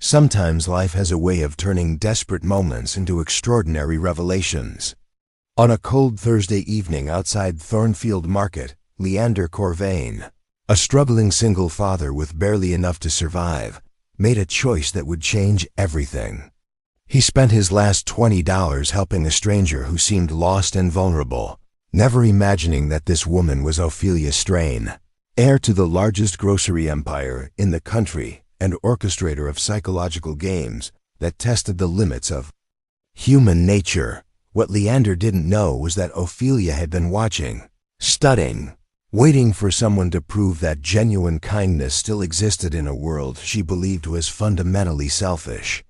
Sometimes life has a way of turning desperate moments into extraordinary revelations. On a cold Thursday evening outside Thornfield Market, Leander Corvain, a struggling single father with barely enough to survive, made a choice that would change everything. He spent his last $20 helping a stranger who seemed lost and vulnerable, never imagining that this woman was Ophelia Strain, heir to the largest grocery empire in the country and orchestrator of psychological games that tested the limits of human nature. What Leander didn't know was that Ophelia had been watching, studying, waiting for someone to prove that genuine kindness still existed in a world she believed was fundamentally selfish.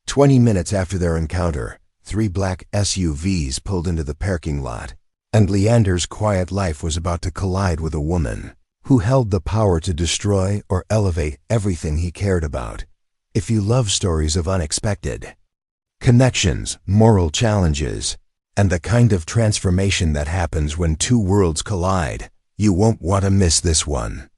20 minutes after their encounter, 3 black SUVs pulled into the parking lot, and Leander's quiet life was about to collide with a woman who held the power to destroy or elevate everything he cared about. If you love stories of unexpected connections, moral challenges, and the kind of transformation that happens when 2 worlds collide, you won't want to miss this one.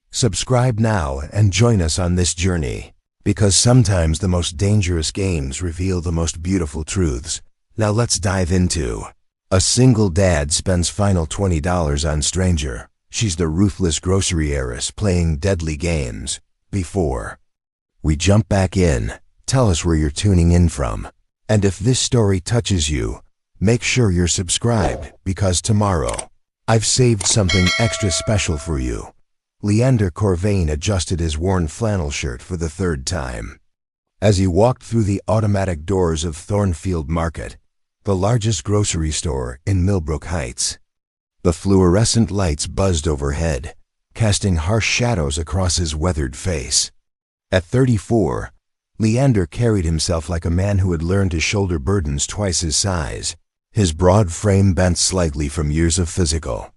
Subscribe now and join us on this journey, because sometimes the most dangerous games reveal the most beautiful truths. Now let's dive into A Single Dad Spends Final $20 on Stranger. She's the ruthless grocery heiress playing deadly games. Before we jump back in, tell us where you're tuning in from. And if this story touches you, make sure you're subscribed, because tomorrow I've saved something extra special for you. Leander Corvain adjusted his worn flannel shirt for the 3rd time. As he walked through the automatic doors of Thornfield Market, the largest grocery store in Millbrook Heights, the fluorescent lights buzzed overhead, casting harsh shadows across his weathered face. At 34, Leander carried himself like a man who had learned to shoulder burdens twice his size, his broad frame bent slightly from years of physical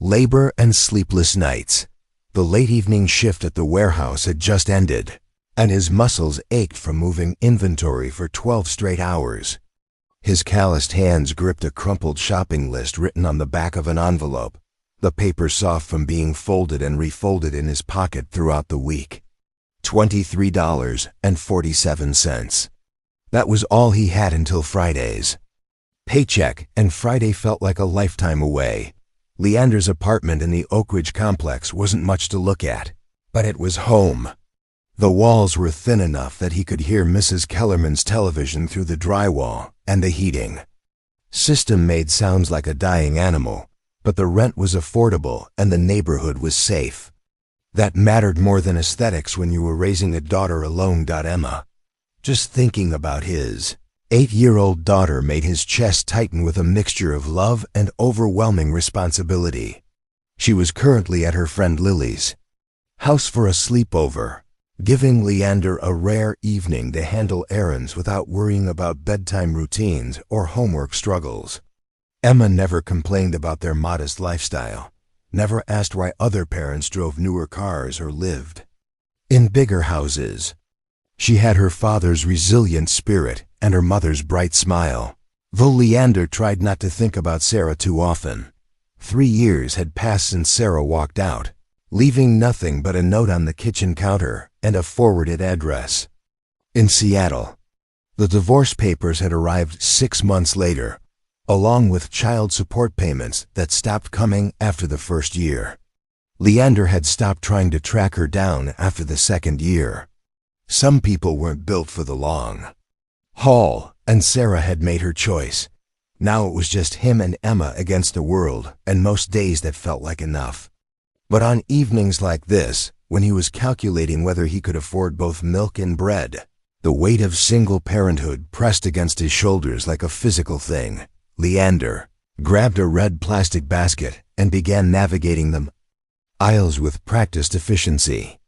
labor and sleepless nights. The late evening shift at the warehouse had just ended, and his muscles ached from moving inventory for 12 straight hours. His calloused hands gripped a crumpled shopping list written on the back of an envelope, the paper soft from being folded and refolded in his pocket throughout the week. $23.47. That was all he had until Friday's paycheck, and Friday felt like a lifetime away. Leander's apartment in the Oak Ridge complex wasn't much to look at, but it was home. The walls were thin enough that he could hear Mrs. Kellerman's television through the drywall, and the heating system made sounds like a dying animal, but the rent was affordable and the neighborhood was safe. That mattered more than aesthetics when you were raising a daughter alone. Emma. Just thinking about his 8-year-old daughter made his chest tighten with a mixture of love and overwhelming responsibility. She was currently at her friend Lily's house for a sleepover, giving Leander a rare evening to handle errands without worrying about bedtime routines or homework struggles. Emma never complained about their modest lifestyle, never asked why other parents drove newer cars or lived in bigger houses. She had her father's resilient spirit and her mother's bright smile. Though Leander tried not to think about Sarah too often, 3 years had passed since Sarah walked out, leaving nothing but a note on the kitchen counter and a forwarded address. In Seattle, the divorce papers had arrived 6 months later, along with child support payments that stopped coming after the 1st year. Leander had stopped trying to track her down after the 2nd year. Some people weren't built for the long haul, and Sarah had made her choice. Now it was just him and Emma against the world, and most days that felt like enough. But on evenings like this, when he was calculating whether he could afford both milk and bread, the weight of single parenthood pressed against his shoulders like a physical thing. Leander grabbed a red plastic basket and began navigating the aisles with practiced efficiency.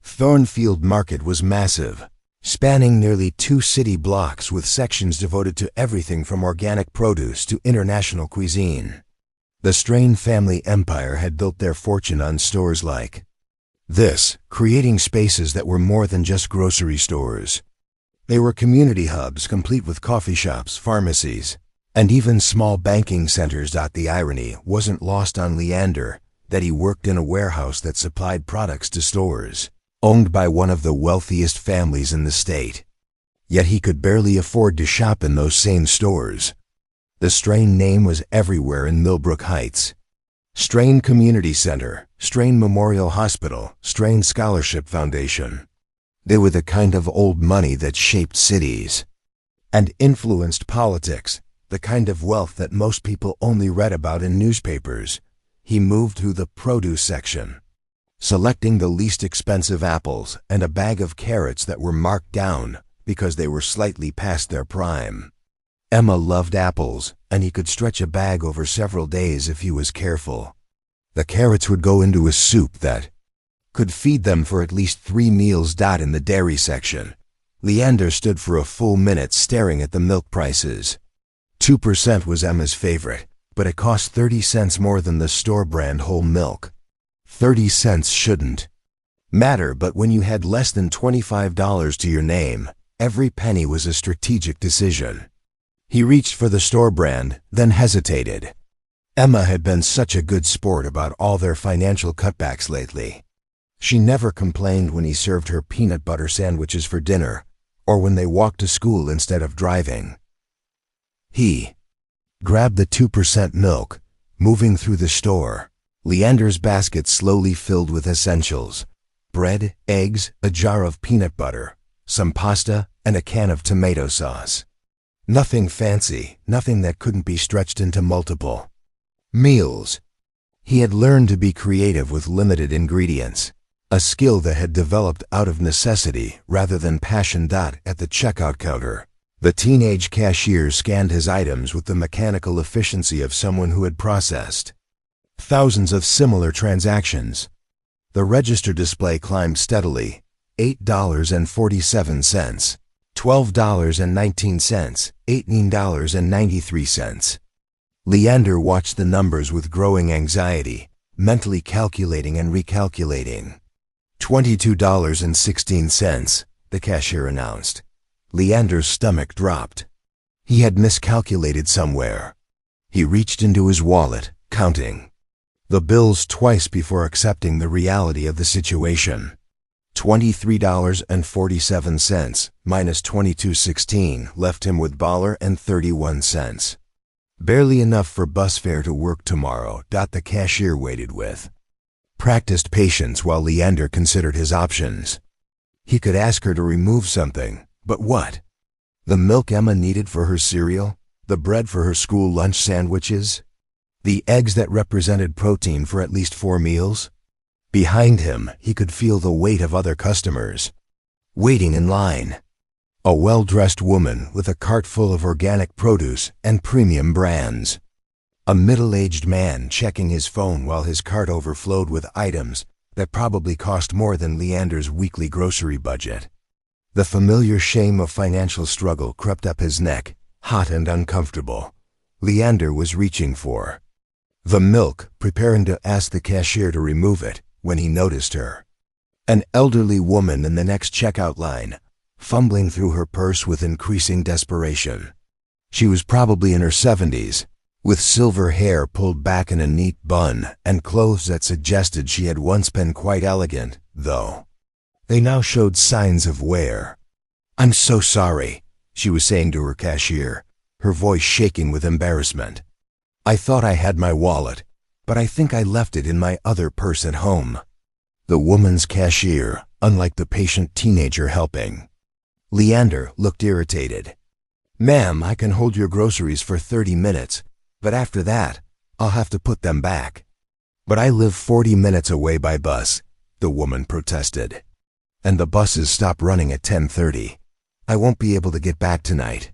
Thornfield Market was massive, spanning nearly 2 city blocks with sections devoted to everything from organic produce to international cuisine. The Strain family empire had built their fortune on stores like this, creating spaces that were more than just grocery stores. They were community hubs complete with coffee shops, pharmacies, and even small banking centers. The irony wasn't lost on Leander that he worked in a warehouse that supplied products to stores. owned by one of the wealthiest families in the state. Yet he could barely afford to shop in those same stores. The Strain name was everywhere in Millbrook Heights. Strain Community Center, Strain Memorial Hospital, Strain Scholarship Foundation. They were the kind of old money that shaped cities and influenced politics, the kind of wealth that most people only read about in newspapers. He moved through the produce section, selecting the least expensive apples and a bag of carrots that were marked down because they were slightly past their prime. Emma loved apples, and he could stretch a bag over several days if he was careful. The carrots would go into a soup that could feed them for at least 3 meals. In the dairy section, Leander stood for a full minute staring at the milk prices. 2% was Emma's favorite, but it cost 30 cents more than the store-brand whole milk. 30 cents shouldn't matter, but when you had less than $25 to your name, every penny was a strategic decision. He reached for the store brand, then hesitated. Emma had been such a good sport about all their financial cutbacks lately. She never complained when he served her peanut butter sandwiches for dinner, or when they walked to school instead of driving. He grabbed the 2% milk, moving through the store. Leander's basket slowly filled with essentials: bread, eggs, a jar of peanut butter, some pasta, and a can of tomato sauce. Nothing fancy, nothing that couldn't be stretched into multiple meals. He had learned to be creative with limited ingredients, a skill that had developed out of necessity rather than passion. At the checkout counter, the teenage cashier scanned his items with the mechanical efficiency of someone who had processed thousands of similar transactions. The register display climbed steadily: $8.47, $12.19, $18.93. Leander watched the numbers with growing anxiety, mentally calculating and recalculating. $22.16, the cashier announced. Leander's stomach dropped. He had miscalculated somewhere. He reached into his wallet, counting the bills twice before accepting the reality of the situation. $23.47 minus $22.16 left him with $1.31. Barely enough for bus fare to work tomorrow. The cashier waited with practiced patience while Leander considered his options. He could ask her to remove something, but what? The milk Emma needed for her cereal? The bread for her school lunch sandwiches? The eggs that represented protein for at least 4 meals? Behind him, he could feel the weight of other customers waiting in line. A well-dressed woman with a cart full of organic produce and premium brands. A middle-aged man checking his phone while his cart overflowed with items that probably cost more than Leander's weekly grocery budget. The familiar shame of financial struggle crept up his neck, hot and uncomfortable. Leander was reaching for the milk, preparing to ask the cashier to remove it, when he noticed her. An elderly woman in the next checkout line, fumbling through her purse with increasing desperation. She was probably in her 70s, with silver hair pulled back in a neat bun and clothes that suggested she had once been quite elegant, though they now showed signs of wear. "I'm so sorry," she was saying to her cashier, her voice shaking with embarrassment. "I thought I had my wallet, but I think I left it in my other purse at home." The woman's cashier, unlike the patient teenager helping. Leander looked irritated. "Ma'am, I can hold your groceries for 30 minutes, but after that, I'll have to put them back." "But I live 40 minutes away by bus," the woman protested. "And the buses stop running at 10:30. I won't be able to get back tonight."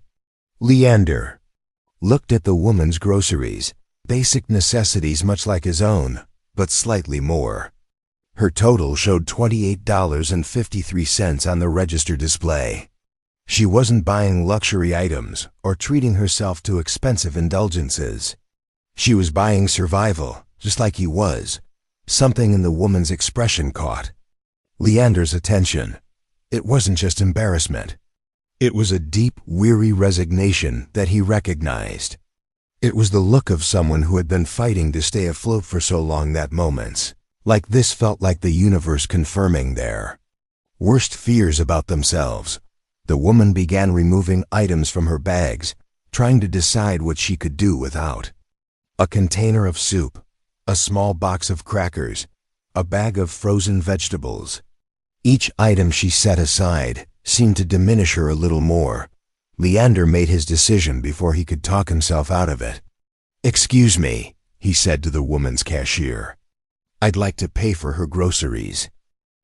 Leander looked at the woman's groceries, basic necessities much like his own, but slightly more. Her total showed $28.53 on the register display. She wasn't buying luxury items or treating herself to expensive indulgences. She was buying survival, just like he was. Something in the woman's expression caught Leander's attention. It wasn't just embarrassment. It was a deep, weary resignation that he recognized. It was the look of someone who had been fighting to stay afloat for so long that moments like this felt like the universe confirming their worst fears about themselves. The woman began removing items from her bags, trying to decide what she could do without. A container of soup, a small box of crackers, a bag of frozen vegetables. Each item she set aside seemed to diminish her a little more. Leander made his decision before he could talk himself out of it. "Excuse me," he said to the woman's cashier. "I'd like to pay for her groceries."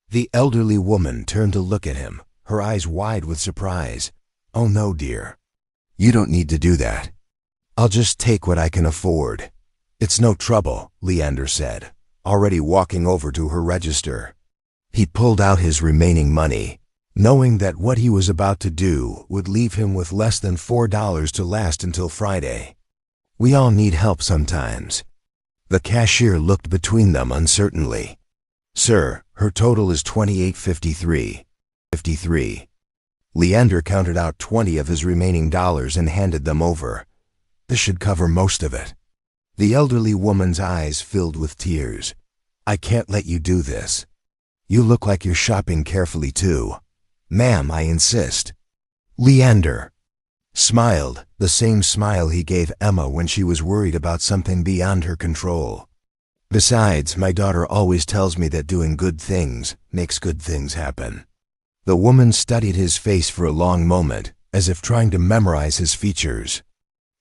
The elderly woman turned to look at him, her eyes wide with surprise. "Oh no, dear. You don't need to do that. I'll just take what I can afford." "It's no trouble," Leander said, already walking over to her register. He pulled out his remaining money, knowing that what he was about to do would leave him with less than $4 to last until Friday. We all need help sometimes. The cashier looked between them uncertainly. "Sir, her total is $28.53. Leander counted out 20 of his remaining dollars and handed them over. "This should cover most of it." The elderly woman's eyes filled with tears. "I can't let you do this. You look like you're shopping carefully too." "Ma'am, I insist." Leander smiled, the same smile he gave Emma when she was worried about something beyond her control. "Besides, my daughter always tells me that doing good things makes good things happen." The woman studied his face for a long moment, as if trying to memorize his features.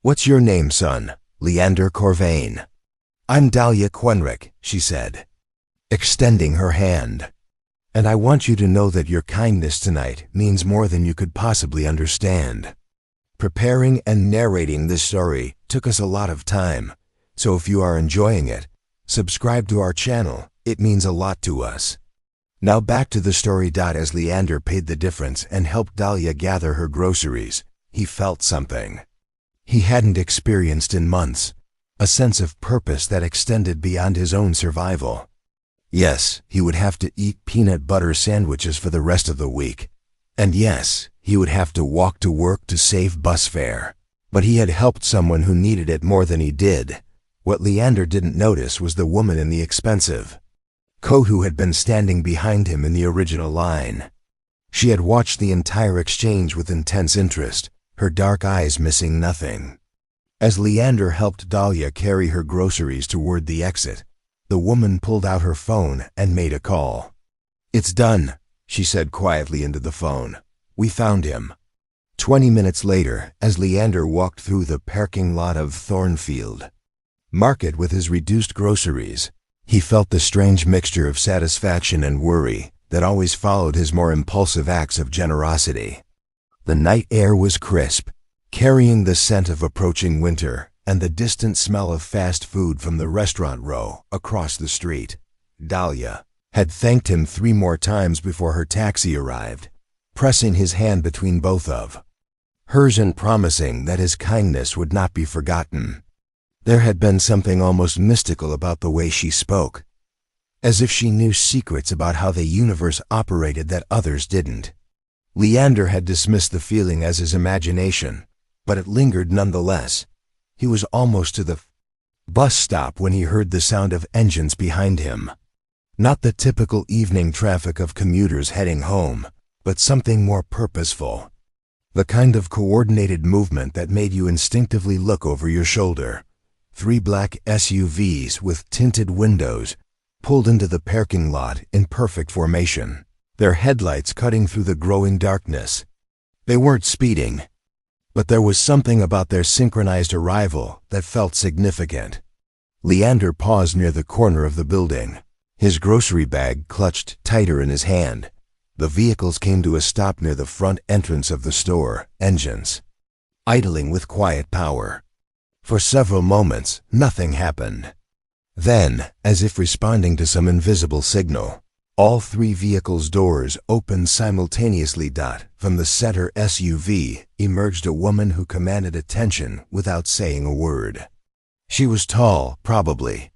"What's your name, son?" "Leander Corvain." "I'm Dahlia Quenrick," she said, extending her hand. "And I want you to know that your kindness tonight means more than you could possibly understand." Preparing and narrating this story took us a lot of time, so if you are enjoying it, subscribe to our channel. It means a lot to us. Now back to the story. As Leander paid the difference and helped Dahlia gather her groceries, he felt something he hadn't experienced in months, a sense of purpose that extended beyond his own survival. Yes, he would have to eat peanut butter sandwiches for the rest of the week. And yes, he would have to walk to work to save bus fare. But he had helped someone who needed it more than he did. What Leander didn't notice was the woman in the expensive coat who had been standing behind him in the original line. She had watched the entire exchange with intense interest, her dark eyes missing nothing. As Leander helped Dahlia carry her groceries toward the exit, the woman pulled out her phone and made a call. "It's done," she said quietly into the phone. "We found him." 20 minutes later, as Leander walked through the parking lot of Thornfield Market with his reduced groceries, he felt the strange mixture of satisfaction and worry that always followed his more impulsive acts of generosity. The night air was crisp, carrying the scent of approaching winter and the distant smell of fast food from the restaurant row across the street. Dahlia had thanked him 3 more times before her taxi arrived, pressing his hand between both of hers and promising that his kindness would not be forgotten. There had been something almost mystical about the way she spoke, as if she knew secrets about how the universe operated that others didn't. Leander had dismissed the feeling as his imagination, but it lingered nonetheless. He was almost to the bus stop when he heard the sound of engines behind him. Not the typical evening traffic of commuters heading home, but something more purposeful. The kind of coordinated movement that made you instinctively look over your shoulder. 3 black SUVs with tinted windows pulled into the parking lot in perfect formation, their headlights cutting through the growing darkness. They weren't speeding, but there was something about their synchronized arrival that felt significant. Leander paused near the corner of the building, his grocery bag clutched tighter in his hand. The vehicles came to a stop near the front entrance of the store, engines idling with quiet power. For several moments, nothing happened. Then, as if responding to some invisible signal, all 3 vehicles' doors opened simultaneously. From the center SUV emerged a woman who commanded attention without saying a word. She was tall, probably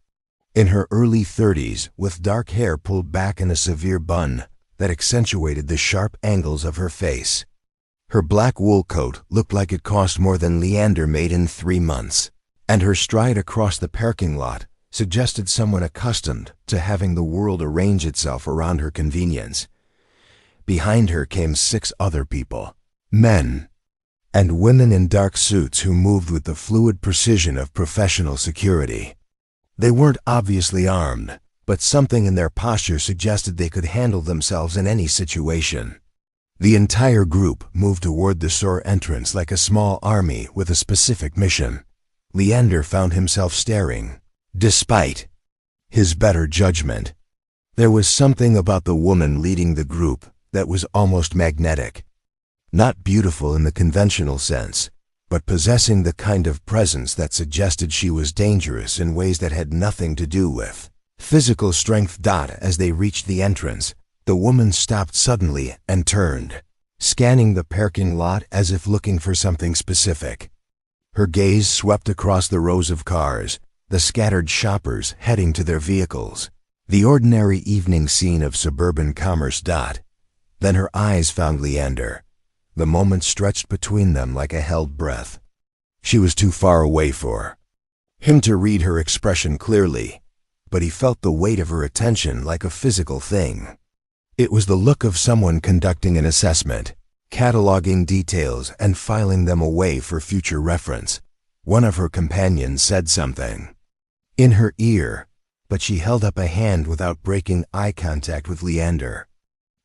in her early 30s, with dark hair pulled back in a severe bun that accentuated the sharp angles of her face. Her black wool coat looked like it cost more than Leander made in 3 months, and her stride across the parking lot suggested someone accustomed to having the world arrange itself around her convenience. Behind her came 6 other people, men and women in dark suits who moved with the fluid precision of professional security. They weren't obviously armed, but something in their posture suggested they could handle themselves in any situation. The entire group moved toward the store entrance like a small army with a specific mission. Leander found himself staring, despite his better judgment. There was something about the woman leading the group that was almost magnetic. Not beautiful in the conventional sense, but possessing the kind of presence that suggested she was dangerous in ways that had nothing to do with physical strength. As they reached the entrance, the woman stopped suddenly and turned, scanning the parking lot as if looking for something specific. Her gaze swept across the rows of cars, the scattered shoppers heading to their vehicles, the ordinary evening scene of suburban commerce. Then her eyes found Leander. The moment stretched between them like a held breath. She was too far away for him to read her expression clearly, but he felt the weight of her attention like a physical thing. It was the look of someone conducting an assessment, cataloging details and filing them away for future reference. One of her companions said something in her ear, but she held up a hand without breaking eye contact with Leander.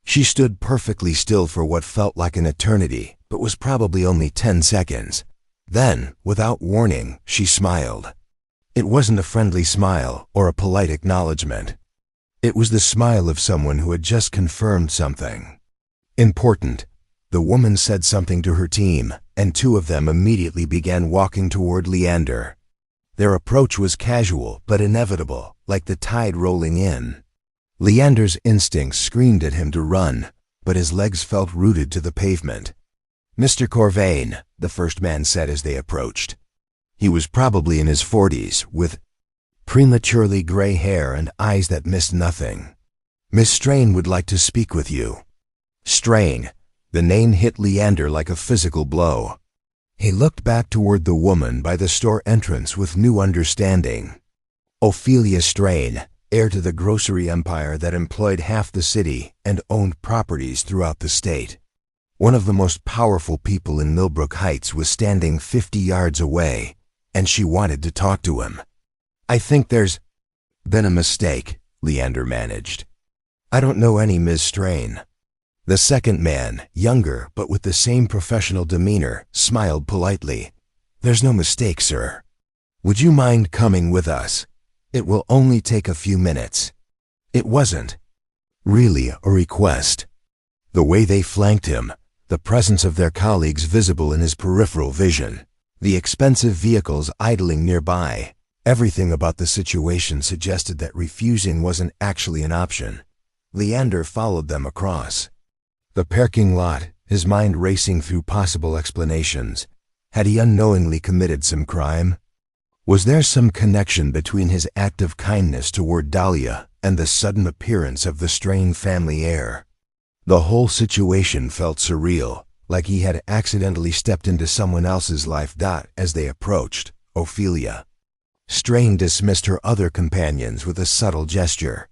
She stood perfectly still for what felt like an eternity, but was probably only 10 seconds. Then, without warning, she smiled. It wasn't a friendly smile or a polite acknowledgement. It was the smile of someone who had just confirmed something important. The woman said something to her team, and 2 of them immediately began walking toward Leander. Their approach was casual but inevitable, like the tide rolling in. Leander's instincts screamed at him to run, but his legs felt rooted to the pavement. "Mr. Corvain," the first man said as they approached. He was probably in his 40s, with prematurely gray hair and eyes that missed nothing. "Miss Strain would like to speak with you." Strain. The name hit Leander like a physical blow. He looked back toward the woman by the store entrance with new understanding. Ophelia Strain, heir to the grocery empire that employed half the city and owned properties throughout the state. One of the most powerful people in Millbrook Heights was standing 50 yards away, and she wanted to talk to him. "I think there's been a mistake," Leander managed. "I don't know any Ms. Strain." The second man, younger but with the same professional demeanor, smiled politely. "There's no mistake, sir. Would you mind coming with us? It will only take a few minutes." It wasn't really a request. The way they flanked him, the presence of their colleagues visible in his peripheral vision, the expensive vehicles idling nearby, everything about the situation suggested that refusing wasn't actually an option. Leander followed them across the parking lot, his mind racing through possible explanations. Had he unknowingly committed some crime? Was there some connection between his act of kindness toward Dahlia and the sudden appearance of the Strain family heir? The whole situation felt surreal, like he had accidentally stepped into someone else's life. As they approached, Ophelia Strain dismissed her other companions with a subtle gesture.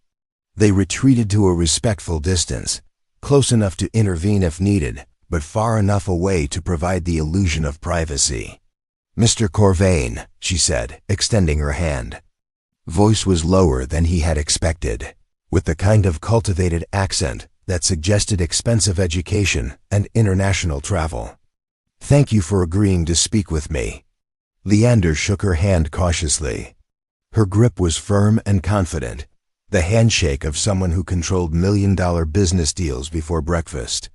They retreated to a respectful distance, close enough to intervene if needed, but far enough away to provide the illusion of privacy. "Mr. Corvain," she said, extending her hand. Voice was lower than he had expected, with the kind of cultivated accent that suggested expensive education and international travel. "Thank you for agreeing to speak with me." Leander shook her hand cautiously. Her grip was firm and confident, the handshake of someone who controlled million-dollar business deals before breakfast.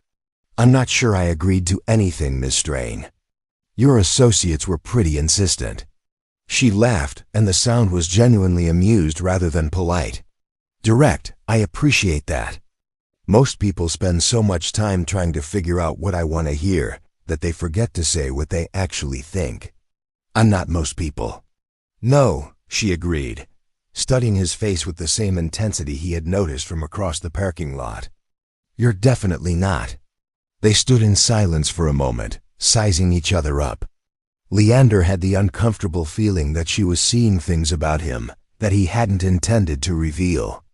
"I'm not sure I agreed to anything, Miss Strain. Your associates were pretty insistent." She laughed, and the sound was genuinely amused rather than polite. "Direct, I appreciate that. Most people spend so much time trying to figure out what I want to hear that they forget to say what they actually think. I'm not most people." "No," she agreed, studying his face with the same intensity he had noticed from across the parking lot. "You're definitely not." They stood in silence for a moment, sizing each other up. Leander had the uncomfortable feeling that she was seeing things about him that he hadn't intended to reveal.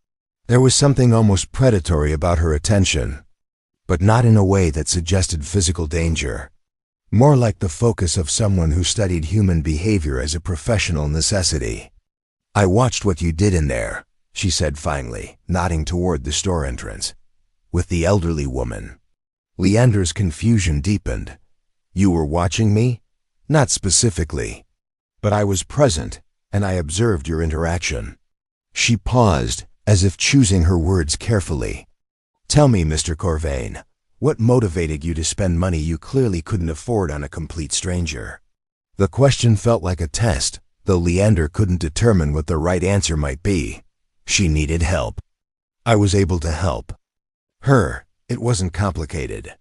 There was something almost predatory about her attention. but not in a way that suggested physical danger. More like the focus of someone who studied human behavior as a professional necessity. "I watched what you did in there," she said finally, nodding toward the store entrance. "With the elderly woman." Leander's confusion deepened. "You were watching me?" "Not specifically. But I was present, and I observed your interaction." She paused, as if choosing her words carefully. "Tell me, Mr. Corvain, what motivated you to spend money you clearly couldn't afford on a complete stranger?" The question felt like a test, though Leander couldn't determine what the right answer might be. She needed help. "I was able to help her. It wasn't complicated."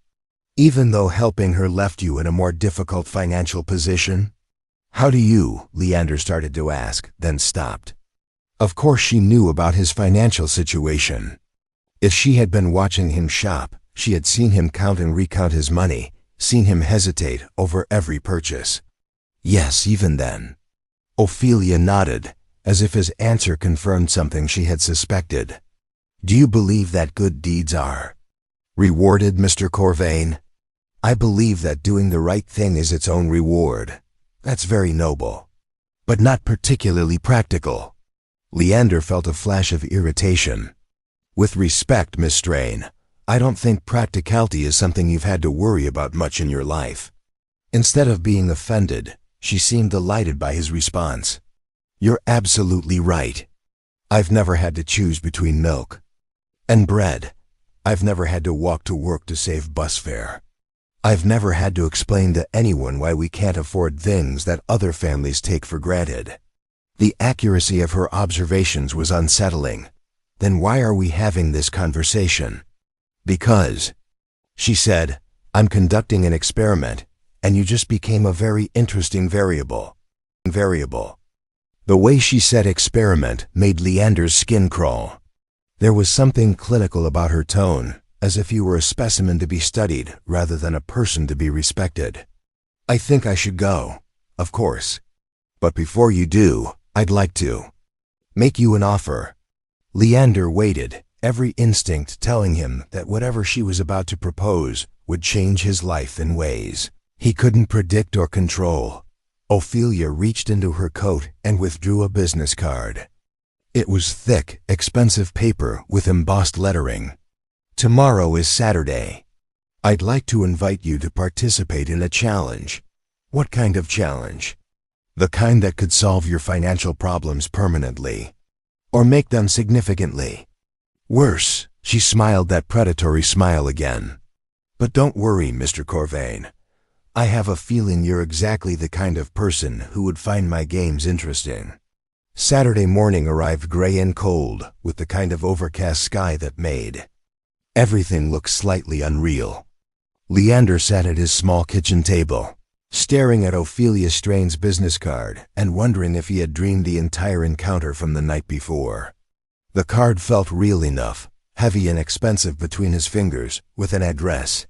"Even though helping her left you in a more difficult financial position?" "How do you?" Leander started to ask, then stopped. Of course she knew about his financial situation. If she had been watching him shop, she had seen him count and recount his money, seen him hesitate over every purchase. Yes, even then. Ophelia nodded, as if his answer confirmed something she had suspected. "Do you believe that good deeds are rewarded, Mr. Corvain?" "I believe that doing the right thing is its own reward. That's very noble, but not particularly practical." Leander felt a flash of irritation. "With respect, Miss Strain, I don't think practicality is something you've had to worry about much in your life." Instead of being offended, she seemed delighted by his response. "You're absolutely right. I've never had to choose between milk and bread. I've never had to walk to work to save bus fare. I've never had to explain to anyone why we can't afford things that other families take for granted." The accuracy of her observations was unsettling. "Then why are we having this conversation?" "Because," she said, "I'm conducting an experiment, and you just became a very interesting variable." The way she said experiment made Leander's skin crawl. There was something clinical about her tone, as if he were a specimen to be studied rather than a person to be respected. "I think I should go, of course. But before you do, I'd like to make you an offer." Leander waited, every instinct telling him that whatever she was about to propose would change his life in ways he couldn't predict or control. Ophelia reached into her coat and withdrew a business card. It was thick, expensive paper with embossed lettering. "Tomorrow is Saturday. I'd like to invite you to participate in a challenge." "What kind of challenge?" "The kind that could solve your financial problems permanently, or make them significantly worse." She smiled that predatory smile again. "But don't worry, Mr. Corvain. I have a feeling you're exactly the kind of person who would find my games interesting." Saturday morning arrived gray and cold, with the kind of overcast sky that made everything look slightly unreal. Leander sat at his small kitchen table, staring at Ophelia Strain's business card and wondering if he had dreamed the entire encounter from the night before. The card felt real enough, heavy and expensive between his fingers, with an address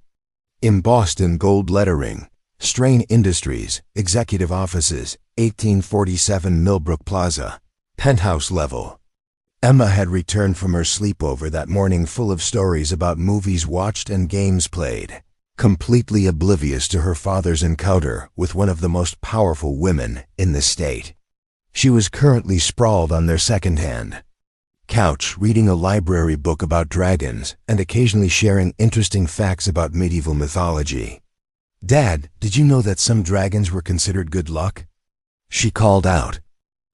embossed in gold lettering: Strain Industries, Executive Offices, 1847 Millbrook Plaza, penthouse level. Emma had returned from her sleepover that morning full of stories about movies watched and games played, completely oblivious to her father's encounter with one of the most powerful women in the state. She was currently sprawled on their second-hand couch, reading a library book about dragons and occasionally sharing interesting facts about medieval mythology. "Dad, did you know that some dragons were considered good luck?" she called out.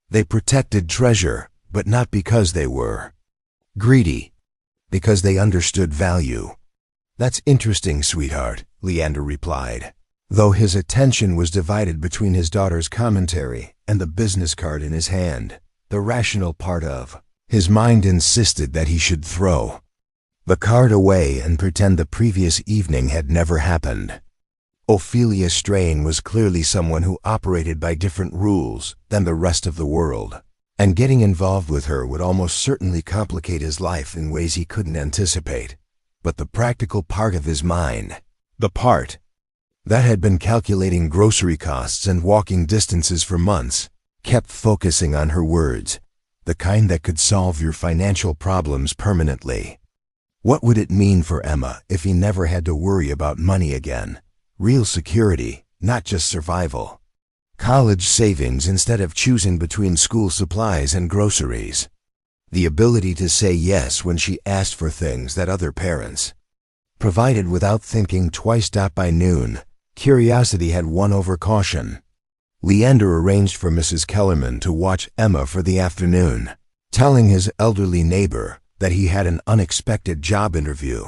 "They protected treasure, but not because they were greedy, because they understood value." "That's interesting, sweetheart," Leander replied, though his attention was divided between his daughter's commentary and the business card in his hand. The rational part of his mind insisted that he should throw the card away and pretend the previous evening had never happened. Ophelia Strain was clearly someone who operated by different rules than the rest of the world, and getting involved with her would almost certainly complicate his life in ways he couldn't anticipate. But the practical part of his mind, the part that had been calculating grocery costs and walking distances for months, kept focusing on her words, the kind that could solve your financial problems permanently. What would it mean for Emma if he never had to worry about money again? Real security, not just survival. College savings instead of choosing between school supplies and groceries. The ability to say yes when she asked for things that other parents provided without thinking twice. By noon, curiosity had won over caution. Leander arranged for Mrs. Kellerman to watch Emma for the afternoon, telling his elderly neighbor that he had an unexpected job interview.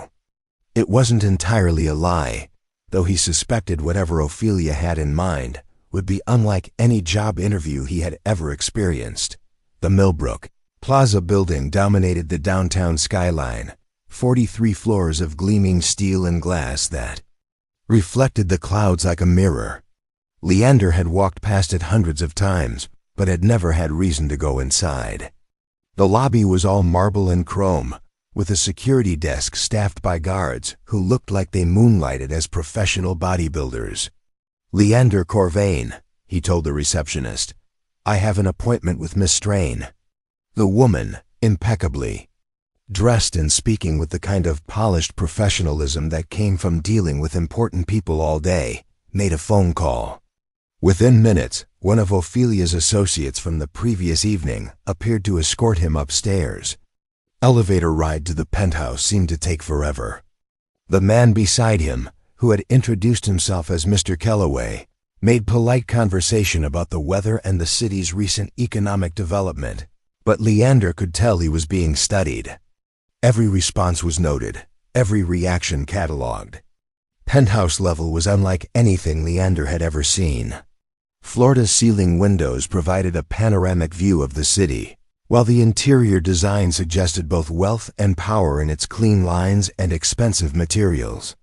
It wasn't entirely a lie, though he suspected whatever Ophelia had in mind would be unlike any job interview he had ever experienced. The Millbrook Plaza building dominated the downtown skyline, 43 floors of gleaming steel and glass that reflected the clouds like a mirror. Leander had walked past it hundreds of times, but had never had reason to go inside. The lobby was all marble and chrome, with a security desk staffed by guards who looked like they moonlighted as professional bodybuilders. "Leander Corvain," he told the receptionist. "I have an appointment with Miss Strain." The woman, impeccably dressed and speaking with the kind of polished professionalism that came from dealing with important people all day, made a phone call. Within minutes, one of Ophelia's associates from the previous evening appeared to escort him upstairs. Elevator ride to the penthouse seemed to take forever. The man beside him, who had introduced himself as Mr. Kellaway, made polite conversation about the weather and the city's recent economic development, but Leander could tell he was being studied. Every response was noted, every reaction catalogued. Penthouse level was unlike anything Leander had ever seen. Floor-to-ceiling windows provided a panoramic view of the city, while the interior design suggested both wealth and power in its clean lines and expensive materials.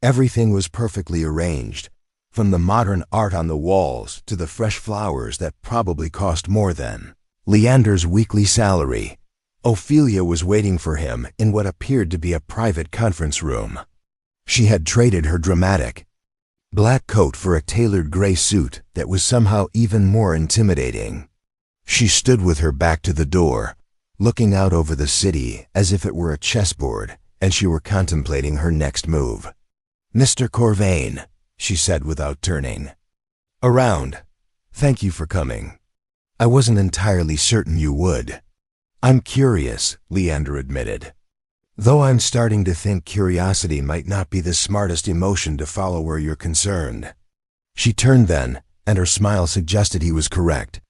Everything was perfectly arranged, from the modern art on the walls to the fresh flowers that probably cost more than Leander's weekly salary. Ophelia was waiting for him in what appeared to be a private conference room. She had traded her dramatic black coat for a tailored gray suit that was somehow even more intimidating. She stood with her back to the door, looking out over the city as if it were a chessboard and she were contemplating her next move. "Mr. Corvain," she said without turning. "Around. Thank you for coming. I wasn't entirely certain you would." "I'm curious," Leander admitted. "Though I'm starting to think curiosity might not be the smartest emotion to follow where you're concerned." She turned then, and her smile suggested he was correct.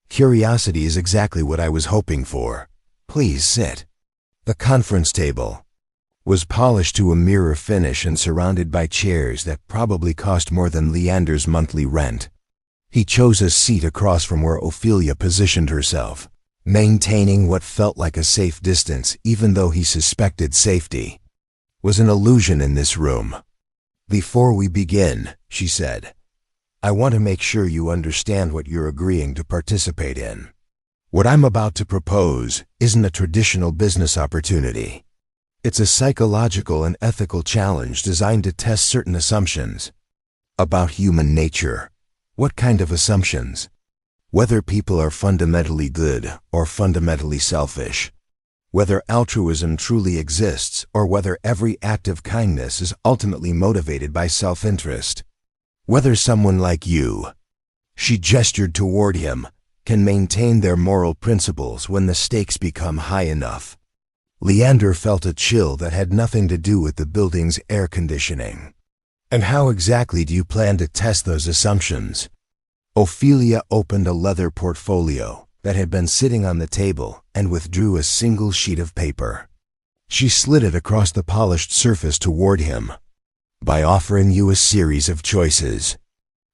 "Curiosity is exactly what I was hoping for. Please sit." The conference table was polished to a mirror finish and surrounded by chairs that probably cost more than Leander's monthly rent. He chose a seat across from where Ophelia positioned herself, maintaining what felt like a safe distance even though he suspected safety was an illusion in this room. "Before we begin," she said, "I want to make sure you understand what you're agreeing to participate in. What I'm about to propose isn't a traditional business opportunity. It's a psychological and ethical challenge designed to test certain assumptions about human nature." "What kind of assumptions?" "Whether people are fundamentally good or fundamentally selfish. Whether altruism truly exists or whether every act of kindness is ultimately motivated by self-interest. Whether someone like you," she gestured toward him, "can maintain their moral principles when the stakes become high enough." Leander felt a chill that had nothing to do with the building's air conditioning. "And how exactly do you plan to test those assumptions?" Ophelia opened a leather portfolio that had been sitting on the table and withdrew a single sheet of paper. She slid it across the polished surface toward him. "By offering you a series of choices."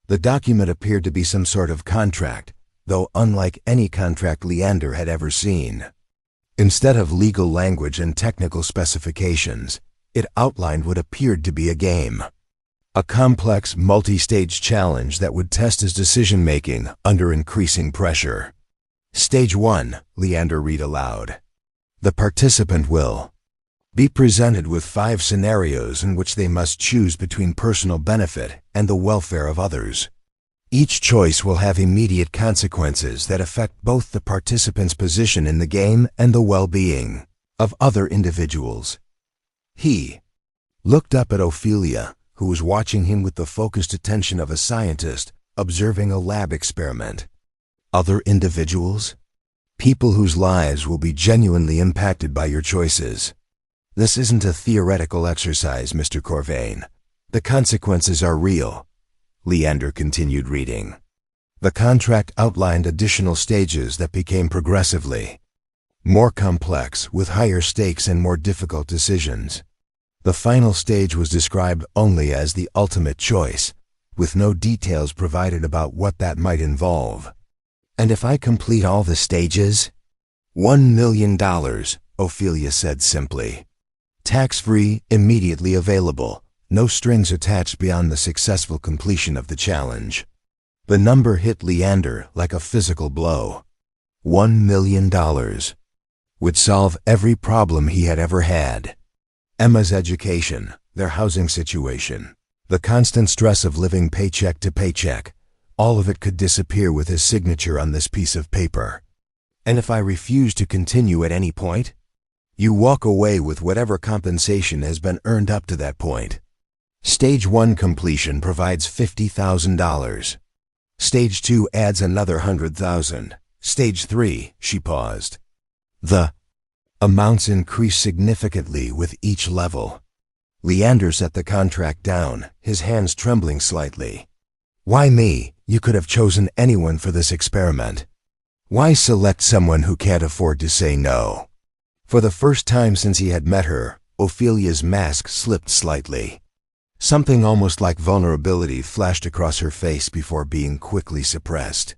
The document appeared to be some sort of contract, though unlike any contract Leander had ever seen. Instead of legal language and technical specifications, it outlined what appeared to be a game. A complex, multi-stage challenge that would test his decision-making under increasing pressure. "Stage 1, Leander read aloud. "The participant will be presented with 5 scenarios in which they must choose between personal benefit and the welfare of others. Each choice will have immediate consequences that affect both the participant's position in the game and the well-being of other individuals. He looked up at Ophelia, who was watching him with the focused attention of a scientist observing a lab experiment. Other individuals? People whose lives will be genuinely impacted by your choices. This isn't a theoretical exercise, Mr. Corvain. The consequences are real. Leander continued reading. The contract outlined additional stages that became progressively more complex, with higher stakes and more difficult decisions. The final stage was described only as the ultimate choice, with no details provided about what that might involve. And if I complete all the stages? $1 million, Ophelia said simply. Tax-free, immediately available, no strings attached beyond the successful completion of the challenge. The number hit Leander like a physical blow. $1 million would solve every problem he had ever had. Emma's education, their housing situation, the constant stress of living paycheck to paycheck, all of it could disappear with his signature on this piece of paper. And if I refuse to continue at any point? You walk away with whatever compensation has been earned up to that point. Stage 1 completion provides $50,000. Stage 2 adds another $100,000. Stage 3, she paused. The amounts increase significantly with each level. Leander set the contract down, his hands trembling slightly. Why me? You could have chosen anyone for this experiment. Why select someone who can't afford to say no? For the first time since he had met her, Ophelia's mask slipped slightly. Something almost like vulnerability flashed across her face before being quickly suppressed.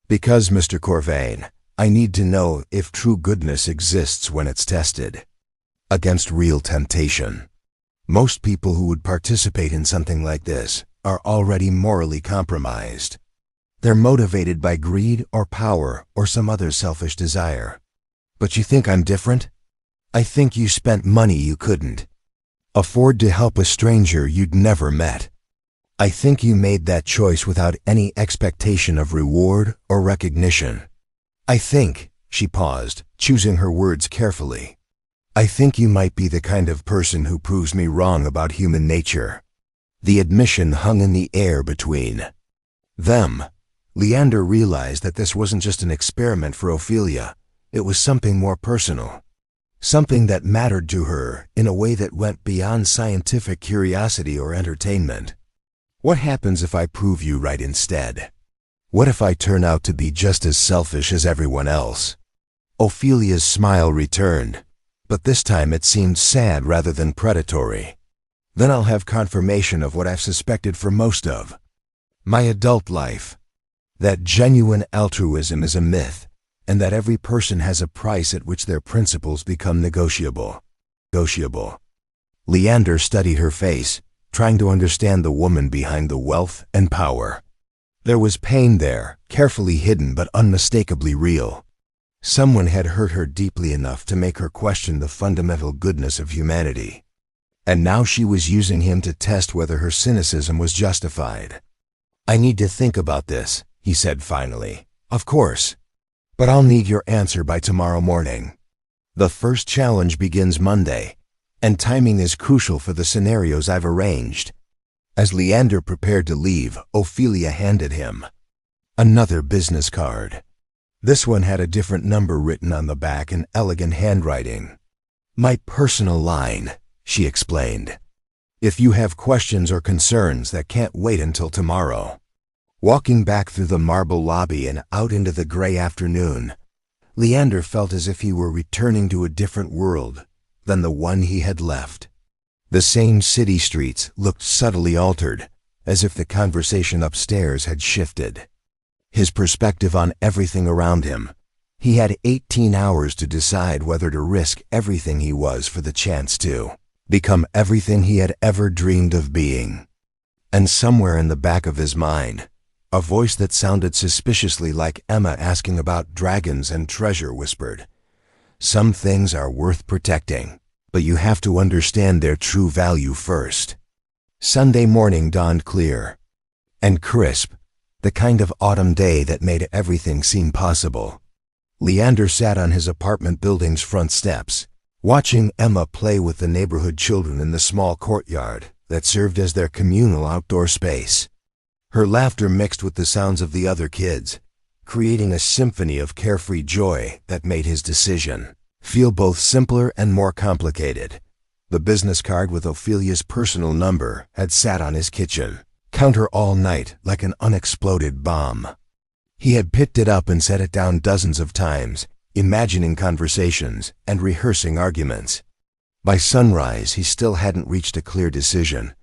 Because, Mr. Corvain, I need to know if true goodness exists when it's tested against real temptation. Most people who would participate in something like this are already morally compromised. They're motivated by greed or power or some other selfish desire. But you think I'm different? I think you spent money you couldn't afford to help a stranger you'd never met. I think you made that choice without any expectation of reward or recognition. I think, she paused, choosing her words carefully, I think you might be the kind of person who proves me wrong about human nature. The admission hung in the air between them. Leander realized that this wasn't just an experiment for Ophelia. It was something more personal. Something that mattered to her in a way that went beyond scientific curiosity or entertainment. What happens if I prove you right instead? What if I turn out to be just as selfish as everyone else? Ophelia's smile returned, but this time it seemed sad rather than predatory. Then I'll have confirmation of what I've suspected for most of my adult life. That genuine altruism is a myth, and that every person has a price at which their principles become negotiable. Leander studied her face, trying to understand the woman behind the wealth and power. There was pain there, carefully hidden but unmistakably real. Someone had hurt her deeply enough to make her question the fundamental goodness of humanity. And now she was using him to test whether her cynicism was justified. I need to think about this, he said finally. Of course. But I'll need your answer by tomorrow morning. The first challenge begins Monday, and timing is crucial for the scenarios I've arranged. As Leander prepared to leave, Ophelia handed him another business card. This one had a different number written on the back in elegant handwriting. My personal line, she explained. If you have questions or concerns that can't wait until tomorrow. Walking back through the marble lobby and out into the gray afternoon, Leander felt as if he were returning to a different world than the one he had left. The same city streets looked subtly altered, as if the conversation upstairs had shifted. His perspective on everything around him. He had 18 hours to decide whether to risk everything he was for the chance to become everything he had ever dreamed of being. And somewhere in the back of his mind, a voice that sounded suspiciously like Emma asking about dragons and treasure whispered, "Some things are worth protecting, but you have to understand their true value first." Sunday morning dawned clear and crisp, the kind of autumn day that made everything seem possible. Leander sat on his apartment building's front steps, watching Emma play with the neighborhood children in the small courtyard that served as their communal outdoor space. Her laughter mixed with the sounds of the other kids, creating a symphony of carefree joy that made his decision feel both simpler and more complicated. The business card with Ophelia's personal number had sat on his kitchen counter all night like an unexploded bomb. He had picked it up and set it down dozens of times, imagining conversations and rehearsing arguments. By sunrise, he still hadn't reached a clear decision.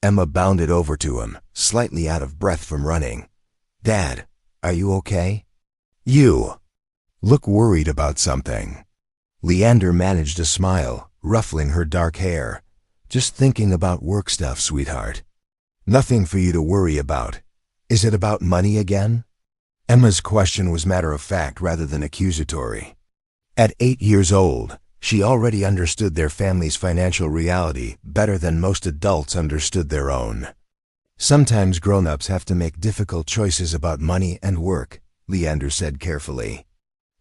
Emma bounded over to him, slightly out of breath from running. "Dad, are you okay? You look worried about something." Leander managed a smile, ruffling her dark hair. "Just thinking about work stuff, sweetheart." "Nothing for you to worry about. Is it about money again?" Emma's question was matter-of-fact rather than accusatory. At 8 years old, she already understood their family's financial reality better than most adults understood their own. "Sometimes grown-ups have to make difficult choices about money and work," Leander said carefully.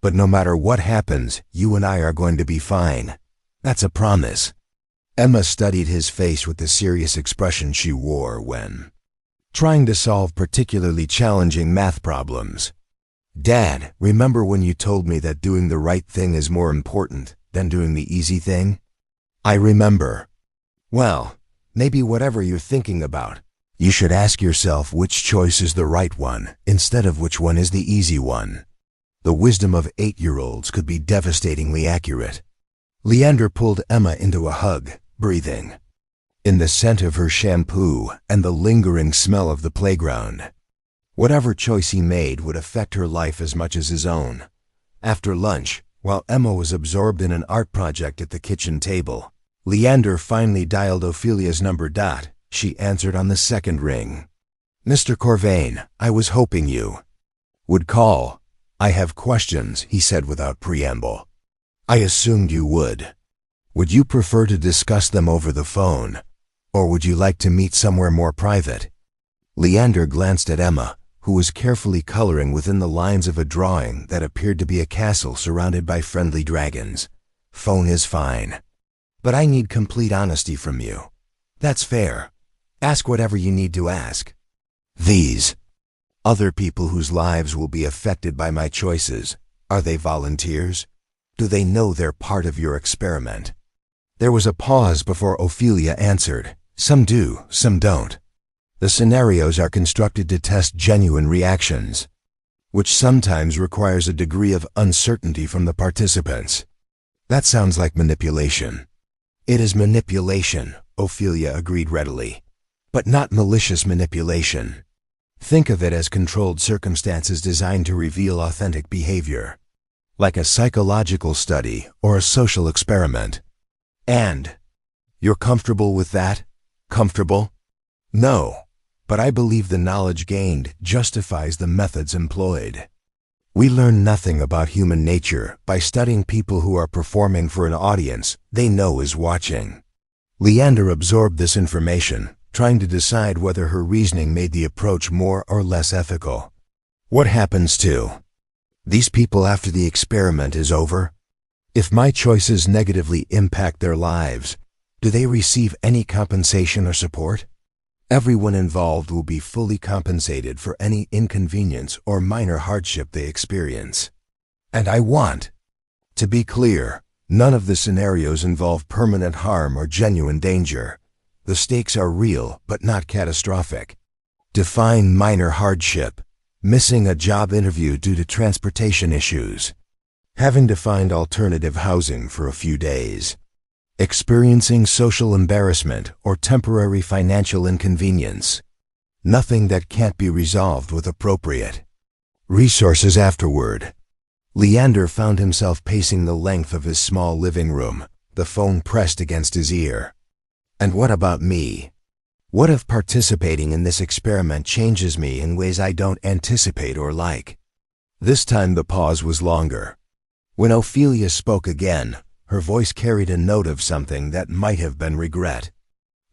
"But no matter what happens, you and I are going to be fine. That's a promise." Emma studied his face with the serious expression she wore when trying to solve particularly challenging math problems. "Dad, remember when you told me that doing the right thing is more important than doing the easy thing?" "I remember." "Well, maybe whatever you're thinking about, you should ask yourself which choice is the right one instead of which one is the easy one." The wisdom of 8-year-olds could be devastatingly accurate. Leander pulled Emma into a hug, breathing in the scent of her shampoo and the lingering smell of the playground. Whatever choice he made would affect her life as much as his own. After lunch, while Emma was absorbed in an art project at the kitchen table, Leander finally dialed Ophelia's number. She answered on the second ring. "Mr. Corvain, I was hoping you would call. I have questions," he said without preamble. "I assumed you would. Would you prefer to discuss them over the phone, or would you like to meet somewhere more private?" Leander glanced at Emma, who was carefully coloring within the lines of a drawing that appeared to be a castle surrounded by friendly dragons. "Phone is fine. But I need complete honesty from you." "That's fair. Ask whatever you need to ask." "These other people whose lives will be affected by my choices, are they volunteers? Do they know they're part of your experiment?" There was a pause before Ophelia answered. "Some do, some don't. The scenarios are constructed to test genuine reactions, which sometimes requires a degree of uncertainty from the participants." "That sounds like manipulation." "It is manipulation," Ophelia agreed readily, "but not malicious manipulation. Think of it as controlled circumstances designed to reveal authentic behavior, like a psychological study or a social experiment." "And you're comfortable with that?" "Comfortable? No, but I believe the knowledge gained justifies the methods employed. We learn nothing about human nature by studying people who are performing for an audience they know is watching." Leander absorbed this information, trying to decide whether her reasoning made the approach more or less ethical. "What happens to these people after the experiment is over? If my choices negatively impact their lives, do they receive any compensation or support?" "Everyone involved will be fully compensated for any inconvenience or minor hardship they experience. And I want to be clear, none of the scenarios involve permanent harm or genuine danger. The stakes are real but not catastrophic. Define minor hardship: missing a job interview due to transportation issues, having to find alternative housing for a few days, experiencing social embarrassment or temporary financial inconvenience. Nothing that can't be resolved with appropriate resources afterward." Leander found himself pacing the length of his small living room, the phone pressed against his ear. "And what about me? What if participating in this experiment changes me in ways I don't anticipate or like?" This time the pause was longer. When Ophelia spoke again, her voice carried a note of something that might have been regret.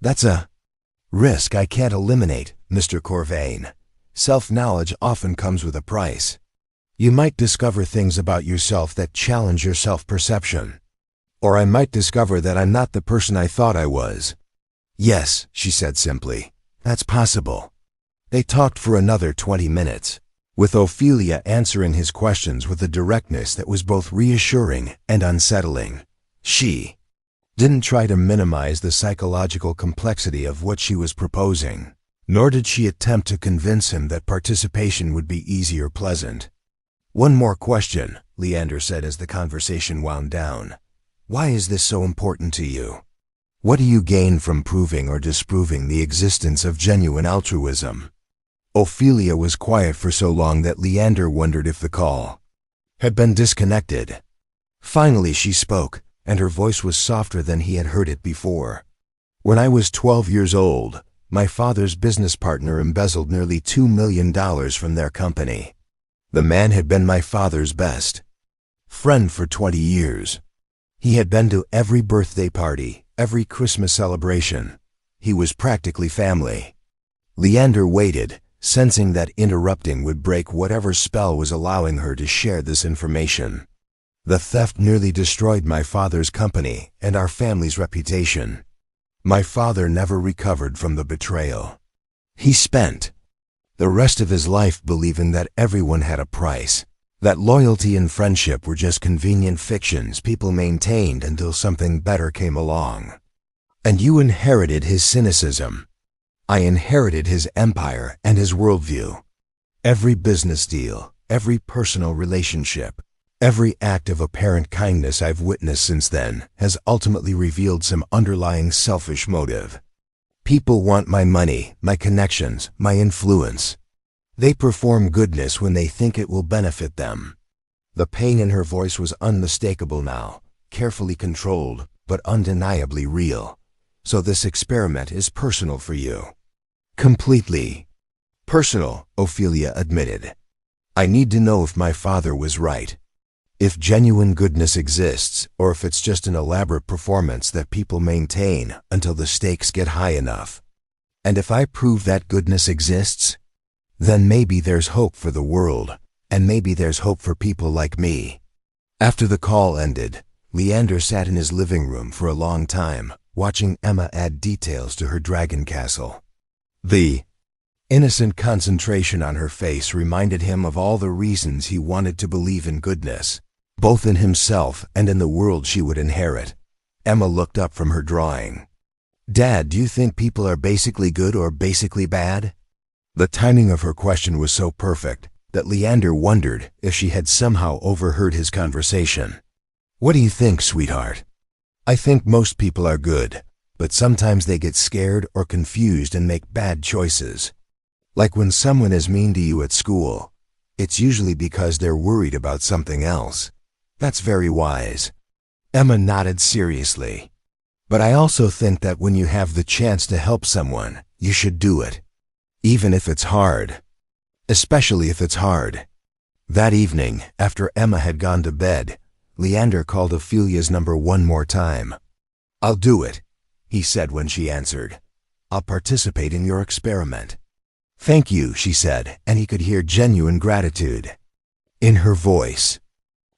"That's a risk I can't eliminate, Mr. Corvain. Self-knowledge often comes with a price. You might discover things about yourself that challenge your self-perception. Or I might discover that I'm not the person I thought I was. Yes, she said simply. That's possible. They talked for another 20 minutes, with Ophelia answering his questions with a directness that was both reassuring and unsettling. She didn't try to minimize the psychological complexity of what she was proposing, nor did she attempt to convince him that participation would be easy or pleasant. One more question, Leander said as the conversation wound down. Why is this so important to you? What do you gain from proving or disproving the existence of genuine altruism? Ophelia was quiet for so long that Leander wondered if the call had been disconnected. Finally she spoke, and her voice was softer than he had heard it before. When I was 12 years old, my father's business partner embezzled nearly $2 million from their company. The man had been my father's best friend for 20 years. He had been to every birthday party, every Christmas celebration. He was practically family. Leander waited, sensing that interrupting would break whatever spell was allowing her to share this information. The theft nearly destroyed my father's company and our family's reputation. My father never recovered from the betrayal. He spent the rest of his life believing that everyone had a price, that loyalty and friendship were just convenient fictions people maintained until something better came along. And you inherited his cynicism. I inherited his empire and his worldview. Every business deal, every personal relationship, every act of apparent kindness I've witnessed since then has ultimately revealed some underlying selfish motive. People want my money, my connections, my influence. They perform goodness when they think it will benefit them. The pain in her voice was unmistakable now, carefully controlled, but undeniably real. So this experiment is personal for you. Completely personal, Ophelia admitted. I need to know if my father was right. If genuine goodness exists, or if it's just an elaborate performance that people maintain until the stakes get high enough. And if I prove that goodness exists, then maybe there's hope for the world, and maybe there's hope for people like me. After the call ended, Leander sat in his living room for a long time, watching Emma add details to her dragon castle. The innocent concentration on her face reminded him of all the reasons he wanted to believe in goodness, both in himself and in the world she would inherit. Emma looked up from her drawing. Dad, do you think people are basically good or basically bad? The timing of her question was so perfect that Leander wondered if she had somehow overheard his conversation. What do you think, sweetheart? I think most people are good, but sometimes they get scared or confused and make bad choices. Like when someone is mean to you at school, it's usually because they're worried about something else. That's very wise. Emma nodded seriously. But I also think that when you have the chance to help someone, you should do it. Even if it's hard. Especially if it's hard. That evening, after Emma had gone to bed, Leander called Ophelia's number one more time. I'll do it, he said when she answered. I'll participate in your experiment. Thank you, she said, and he could hear genuine gratitude in her voice.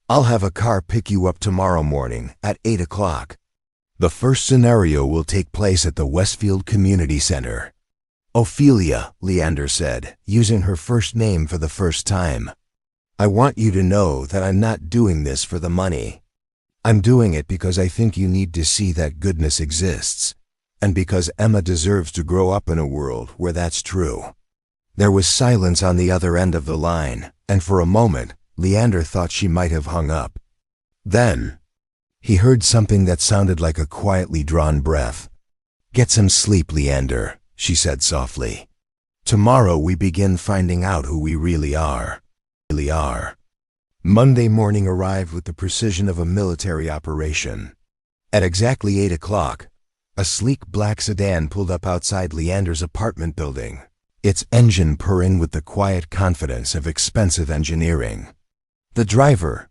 I'll have a car pick you up tomorrow morning at 8 o'clock. The first scenario will take place at the Westfield Community Center. Ophelia, Leander said, using her first name for the first time. I want you to know that I'm not doing this for the money. I'm doing it because I think you need to see that goodness exists, and because Emma deserves to grow up in a world where that's true. There was silence on the other end of the line, and for a moment, Leander thought she might have hung up. Then, he heard something that sounded like a quietly drawn breath. Get some sleep, Leander, she said softly. Tomorrow we begin finding out who we really are. Monday morning arrived with the precision of a military operation. At exactly 8 o'clock, a sleek black sedan pulled up outside Leander's apartment building, its engine purring with the quiet confidence of expensive engineering. The driver,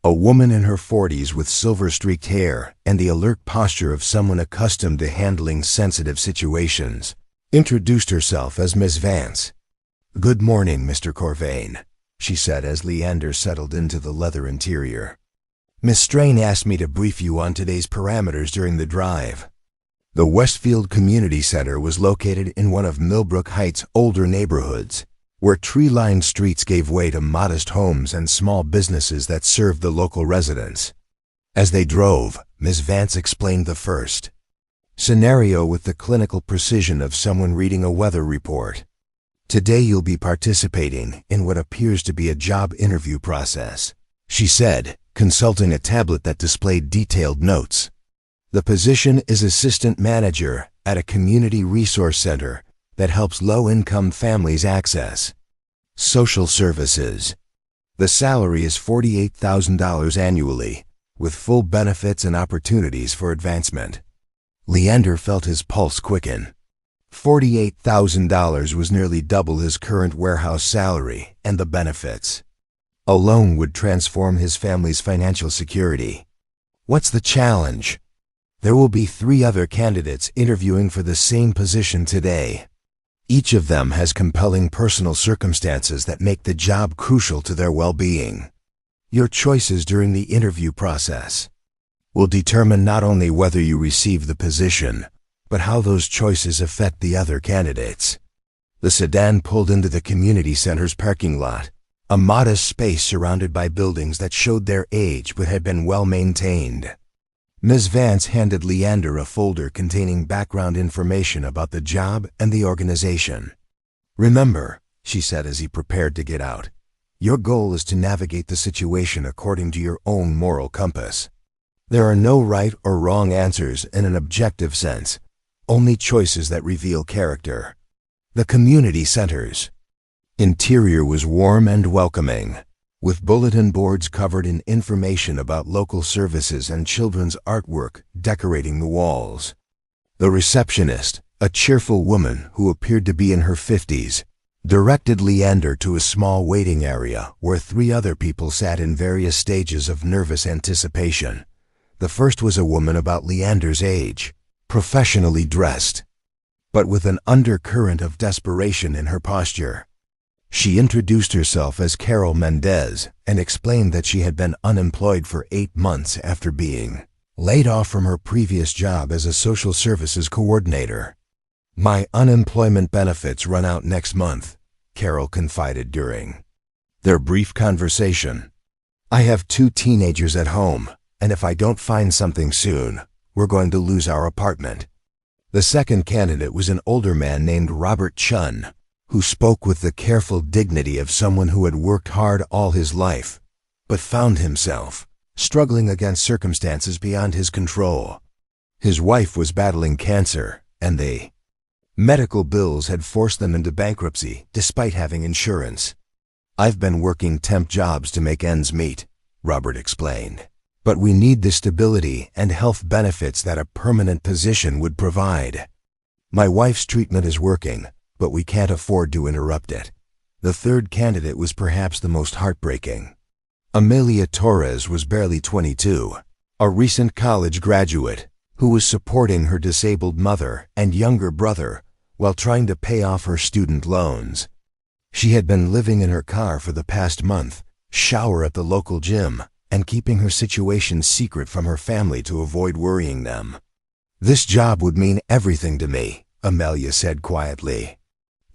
a woman in her 40s with silver-streaked hair and the alert posture of someone accustomed to handling sensitive situations, introduced herself as Miss Vance. Good morning, Mr. Corvain, she said as Leander settled into the leather interior. Miss Strain asked me to brief you on today's parameters during the drive. The Westfield Community Center was located in one of Millbrook Heights' older neighborhoods, where tree-lined streets gave way to modest homes and small businesses that served the local residents. As they drove, Ms. Vance explained the first scenario with the clinical precision of someone reading a weather report. Today you'll be participating in what appears to be a job interview process, she said, consulting a tablet that displayed detailed notes. The position is assistant manager at a community resource center that helps low-income families access social services. The salary is $48,000 annually, with full benefits and opportunities for advancement. Leander felt his pulse quicken. $48,000 was nearly double his current warehouse salary, and the benefits alone would transform his family's financial security. What's the challenge? There will be 3 other candidates interviewing for the same position today. Each of them has compelling personal circumstances that make the job crucial to their well-being. Your choices during the interview process will determine not only whether you receive the position, but how those choices affect the other candidates. The sedan pulled into the community center's parking lot, a modest space surrounded by buildings that showed their age but had been well maintained. Ms. Vance handed Leander a folder containing background information about the job and the organization. Remember, she said as he prepared to get out, your goal is to navigate the situation according to your own moral compass. There are no right or wrong answers in an objective sense, only choices that reveal character. The community centers interior was warm and welcoming, with bulletin boards covered in information about local services and children's artwork decorating the walls. The receptionist, a cheerful woman who appeared to be in her 50s, directed Leander to a small waiting area where 3 other people sat in various stages of nervous anticipation. The first was a woman about Leander's age, professionally dressed, but with an undercurrent of desperation in her posture. She introduced herself as Carol Mendez and explained that she had been unemployed for 8 months after being laid off from her previous job as a social services coordinator. My unemployment benefits run out next month, Carol confided during their brief conversation. I have 2 teenagers at home, and if I don't find something soon, we're going to lose our apartment. The second candidate was an older man named Robert Chun, who spoke with the careful dignity of someone who had worked hard all his life, but found himself struggling against circumstances beyond his control. His wife was battling cancer, and the medical bills had forced them into bankruptcy despite having insurance. I've been working temp jobs to make ends meet, Robert explained, but we need the stability and health benefits that a permanent position would provide. My wife's treatment is working, but we can't afford to interrupt it. The third candidate was perhaps the most heartbreaking. Amelia Torres was barely 22, a recent college graduate who was supporting her disabled mother and younger brother while trying to pay off her student loans. She had been living in her car for the past month, shower at the local gym, and keeping her situation secret from her family to avoid worrying them. This job would mean everything to me, Amelia said quietly.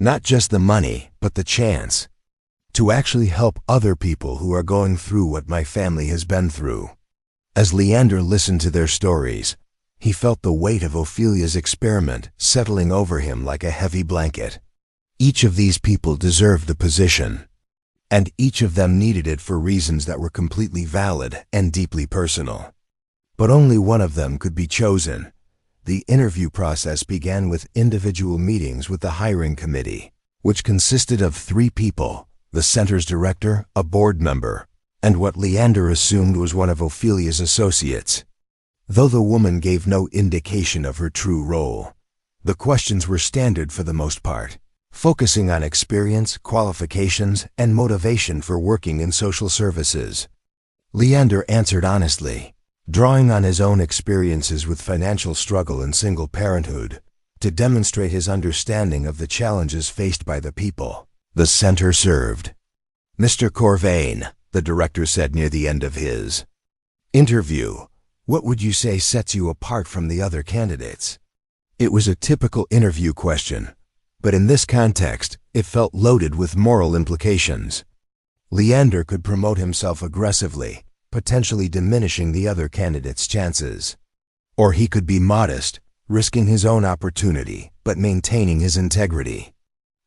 Not just the money, but the chance to actually help other people who are going through what my family has been through. As Leander listened to their stories, he felt the weight of Ophelia's experiment settling over him like a heavy blanket. Each of these people deserved the position, and each of them needed it for reasons that were completely valid and deeply personal. But only one of them could be chosen. The interview process began with individual meetings with the hiring committee, which consisted of 3 people, the center's director, a board member, and what Leander assumed was one of Ophelia's associates. Though the woman gave no indication of her true role, the questions were standard for the most part, focusing on experience, qualifications, and motivation for working in social services. Leander answered honestly, drawing on his own experiences with financial struggle and single parenthood to demonstrate his understanding of the challenges faced by the people the center served. Mr. Corvain, the director said near the end of his Interview: what would you say sets you apart from the other candidates? It was a typical interview question, but in this context, it felt loaded with moral implications. Leander could promote himself aggressively, potentially diminishing the other candidate's chances. Or he could be modest, risking his own opportunity, but maintaining his integrity.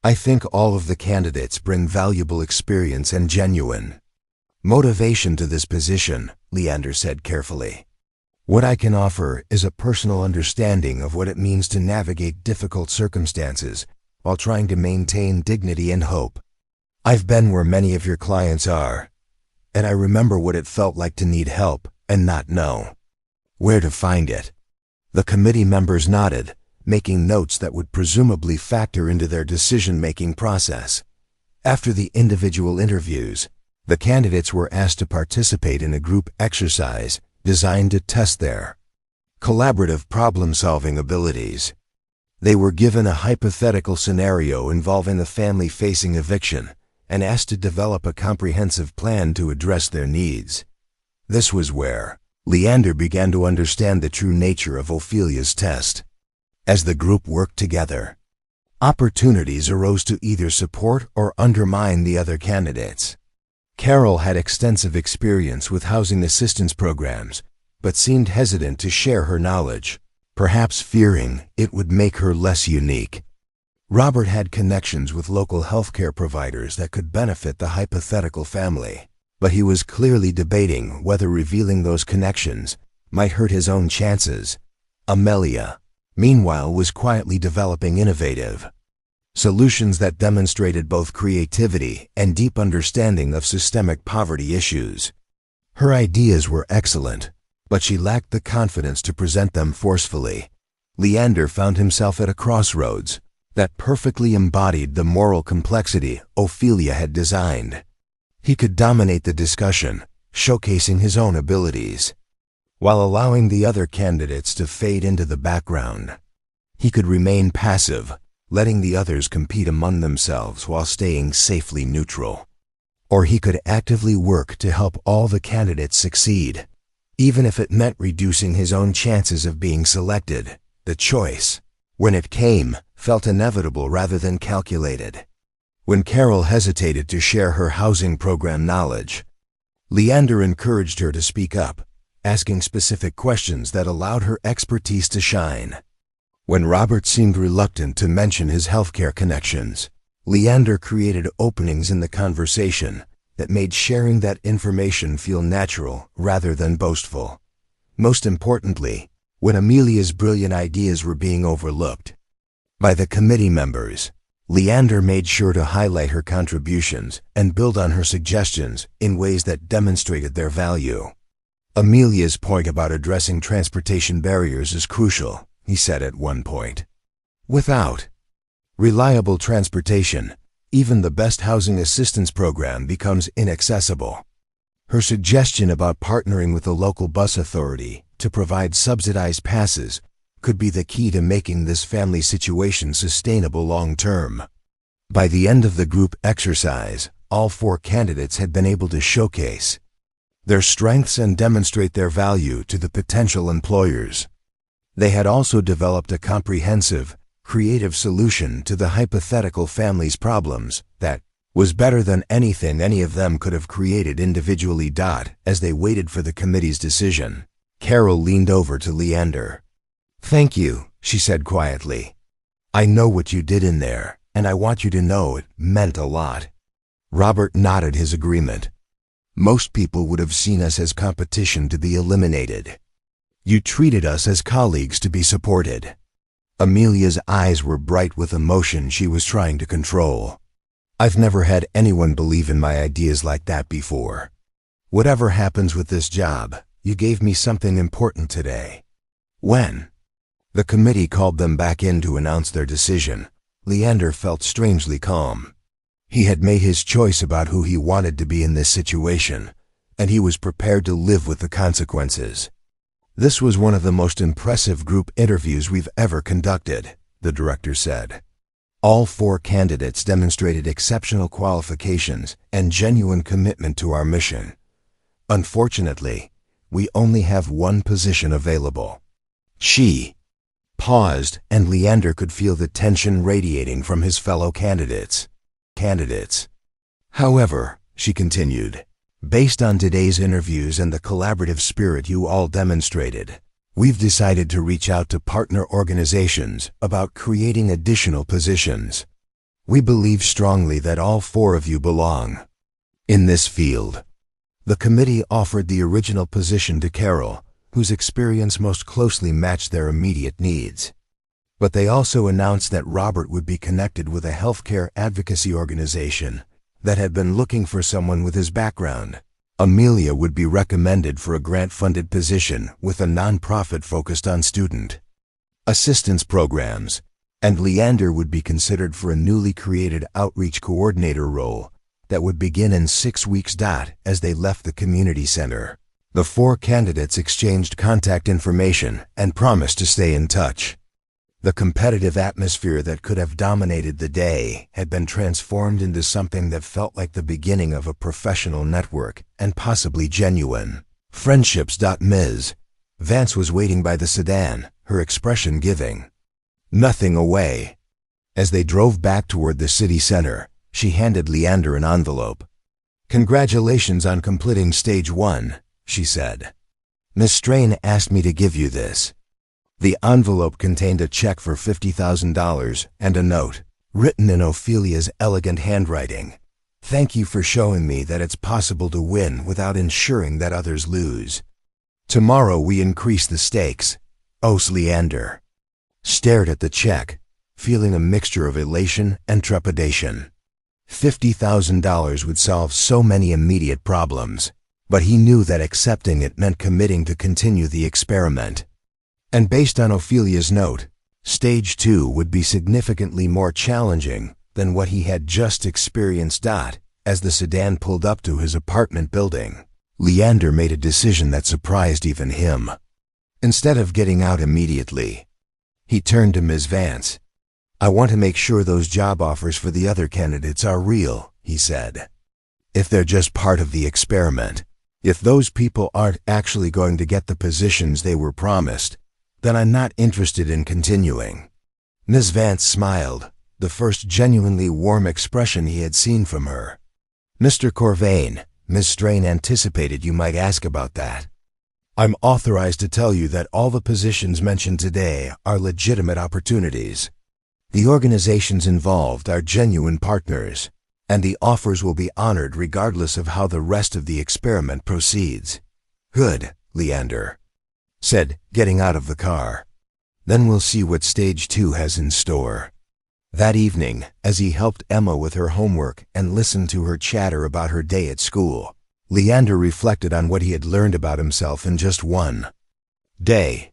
I think all of the candidates bring valuable experience and genuine motivation to this position, Leander said carefully. What I can offer is a personal understanding of what it means to navigate difficult circumstances while trying to maintain dignity and hope. I've been where many of your clients are, and I remember what it felt like to need help and not know where to find it. The committee members nodded, making notes that would presumably factor into their decision-making process. After the individual interviews, the candidates were asked to participate in a group exercise designed to test their collaborative problem-solving abilities. They were given a hypothetical scenario involving a family facing eviction and asked to develop a comprehensive plan to address their needs. This was where Leander began to understand the true nature of Ophelia's test. As the group worked together, opportunities arose to either support or undermine the other candidates. Carol had extensive experience with housing assistance programs, but seemed hesitant to share her knowledge, perhaps fearing it would make her less unique. Robert had connections with local healthcare providers that could benefit the hypothetical family, but he was clearly debating whether revealing those connections might hurt his own chances. Amelia, meanwhile, was quietly developing innovative solutions that demonstrated both creativity and deep understanding of systemic poverty issues. Her ideas were excellent, but she lacked the confidence to present them forcefully. Leander found himself at a crossroads that perfectly embodied the moral complexity Ophelia had designed. He could dominate the discussion, showcasing his own abilities, while allowing the other candidates to fade into the background. He could remain passive, letting the others compete among themselves while staying safely neutral. Or he could actively work to help all the candidates succeed, even if it meant reducing his own chances of being selected. The choice, when it came, felt inevitable rather than calculated. When Carol hesitated to share her housing program knowledge, Leander encouraged her to speak up, asking specific questions that allowed her expertise to shine. When Robert seemed reluctant to mention his healthcare connections, Leander created openings in the conversation that made sharing that information feel natural rather than boastful. Most importantly, when Amelia's brilliant ideas were being overlooked by the committee members, Leander made sure to highlight her contributions and build on her suggestions in ways that demonstrated their value. Amelia's point about addressing transportation barriers is crucial, he said at one point. Without reliable transportation, even the best housing assistance program becomes inaccessible. Her suggestion about partnering with the local bus authority to provide subsidized passes could be the key to making this family situation sustainable long-term. By the end of the group exercise, all 4 candidates had been able to showcase their strengths and demonstrate their value to the potential employers. They had also developed a comprehensive, creative solution to the hypothetical family's problems that was better than anything any of them could have created individually. As they waited for the committee's decision, Carol leaned over to Leander. "Thank you," she said quietly. "I know what you did in there, and I want you to know it meant a lot." Robert nodded his agreement. "Most people would have seen us as competition to be eliminated. You treated us as colleagues to be supported." Amelia's eyes were bright with emotion she was trying to control. "I've never had anyone believe in my ideas like that before. Whatever happens with this job, you gave me something important today." When the committee called them back in to announce their decision, Leander felt strangely calm. He had made his choice about who he wanted to be in this situation, and he was prepared to live with the consequences. "This was one of the most impressive group interviews we've ever conducted," the director said. "All 4 candidates demonstrated exceptional qualifications and genuine commitment to our mission. Unfortunately, We only have one position available." She paused, and Leander could feel the tension radiating from his fellow candidates. "However," she continued, "based on today's interviews and the collaborative spirit you all demonstrated, we've decided to reach out to partner organizations about creating additional positions. We believe strongly that all 4 of you belong in this field." The committee offered the original position to Carol, whose experience most closely matched their immediate needs. But they also announced that Robert would be connected with a healthcare advocacy organization that had been looking for someone with his background. Amelia would be recommended for a grant-funded position with a nonprofit focused on student assistance programs, and Leander would be considered for a newly created outreach coordinator role that would begin in 6 weeks. As they left the community center, the 4 candidates exchanged contact information and promised to stay in touch. The competitive atmosphere that could have dominated the day had been transformed into something that felt like the beginning of a professional network and possibly genuine friendships. Ms. Vance was waiting by the sedan, her expression giving nothing away. As they drove back toward the city center, she handed Leander an envelope. "Congratulations on completing stage 1, she said. "Miss Strain asked me to give you this." The envelope contained a check for $50,000 and a note, written in Ophelia's elegant handwriting. "Thank you for showing me that it's possible to win without ensuring that others lose. Tomorrow we increase the stakes." Leander stared at the check, feeling a mixture of elation and trepidation. $50,000 would solve so many immediate problems, but he knew that accepting it meant committing to continue the experiment. And based on Ophelia's note, stage 2 would be significantly more challenging than what he had just experienced. As the sedan pulled up to his apartment building, Leander made a decision that surprised even him. Instead of getting out immediately, he turned to Ms. Vance. "I want to make sure those job offers for the other candidates are real," he said. "If they're just part of the experiment, if those people aren't actually going to get the positions they were promised, then I'm not interested in continuing." Ms. Vance smiled, the first genuinely warm expression he had seen from her. "Mr. Corvain, Ms. Strain anticipated you might ask about that. I'm authorized to tell you that all the positions mentioned today are legitimate opportunities. The organizations involved are genuine partners, and the offers will be honored regardless of how the rest of the experiment proceeds." "Good," Leander said, getting out of the car. "Then we'll see what stage 2 has in store." That evening, as he helped Emma with her homework and listened to her chatter about her day at school, Leander reflected on what he had learned about himself in just one day.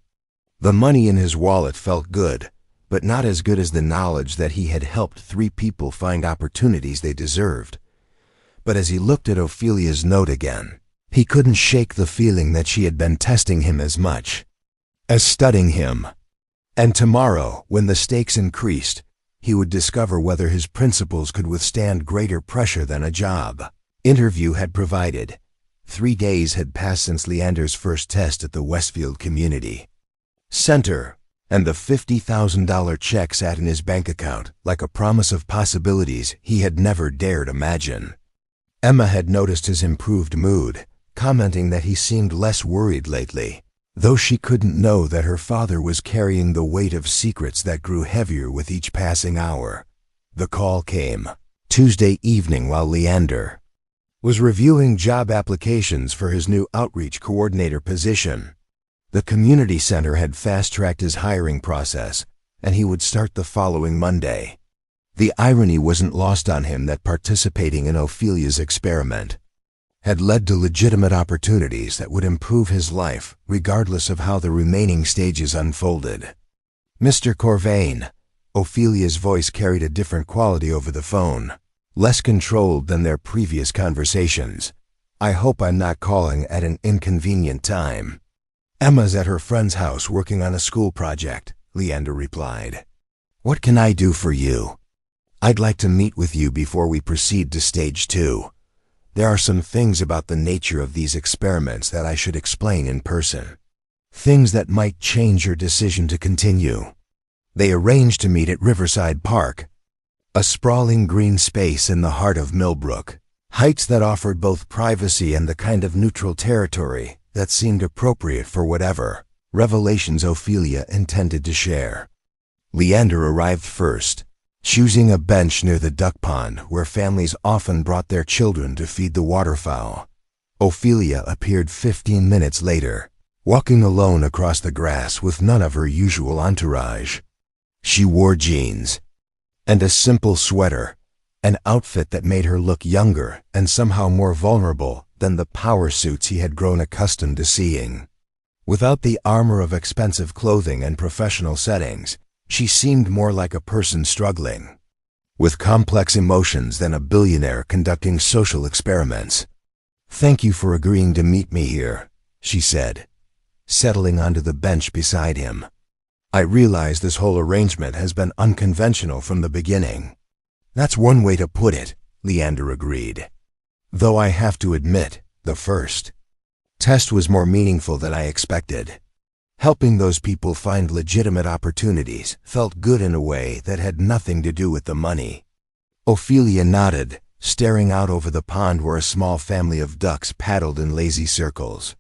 The money in his wallet felt good, but not as good as the knowledge that he had helped 3 people find opportunities they deserved. But as he looked at Ophelia's note again, he couldn't shake the feeling that she had been testing him as much as studying him. And tomorrow, when the stakes increased, he would discover whether his principles could withstand greater pressure than a job interview had provided. 3 days had passed since Leander's first test at the Westfield Community Center, and the $50,000 check sat in his bank account like a promise of possibilities he had never dared imagine. Emma had noticed his improved mood, commenting that he seemed less worried lately, though she couldn't know that her father was carrying the weight of secrets that grew heavier with each passing hour. The call came Tuesday evening while Leander was reviewing job applications for his new outreach coordinator position. The community center had fast-tracked his hiring process, and he would start the following Monday. The irony wasn't lost on him that participating in Ophelia's experiment had led to legitimate opportunities that would improve his life regardless of how the remaining stages unfolded. "Mr. Corvain," Ophelia's voice carried a different quality over the phone, less controlled than their previous conversations. "I hope I'm not calling at an inconvenient time." "Emma's at her friend's house working on a school project," Leander replied. "What can I do for you?" "I'd like to meet with you before we proceed to stage 2. There are some things about the nature of these experiments that I should explain in person. Things that might change your decision to continue. They arranged to meet at Riverside Park, a sprawling green space in the heart of Millbrook. Heights that offered both privacy and the kind of neutral territory that seemed appropriate for whatever revelations Ophelia intended to share. Leander arrived first, choosing a bench near the duck pond where families often brought their children to feed the waterfowl. Ophelia appeared 15 minutes later, walking alone across the grass with none of her usual entourage. She wore jeans and a simple sweater, an outfit that made her look younger and somehow more vulnerable than the power suits he had grown accustomed to seeing. Without the armor of expensive clothing and professional settings, she seemed more like a person struggling with complex emotions than a billionaire conducting social experiments. "Thank you for agreeing to meet me here," she said, settling onto the bench beside him. "I realize this whole arrangement has been unconventional from the beginning." "That's one way to put it," Leander agreed. "Though I have to admit, the first test was more meaningful than I expected. Helping those people find legitimate opportunities felt good in a way that had nothing to do with the money." Ophelia nodded, staring out over the pond where a small family of ducks paddled in lazy circles.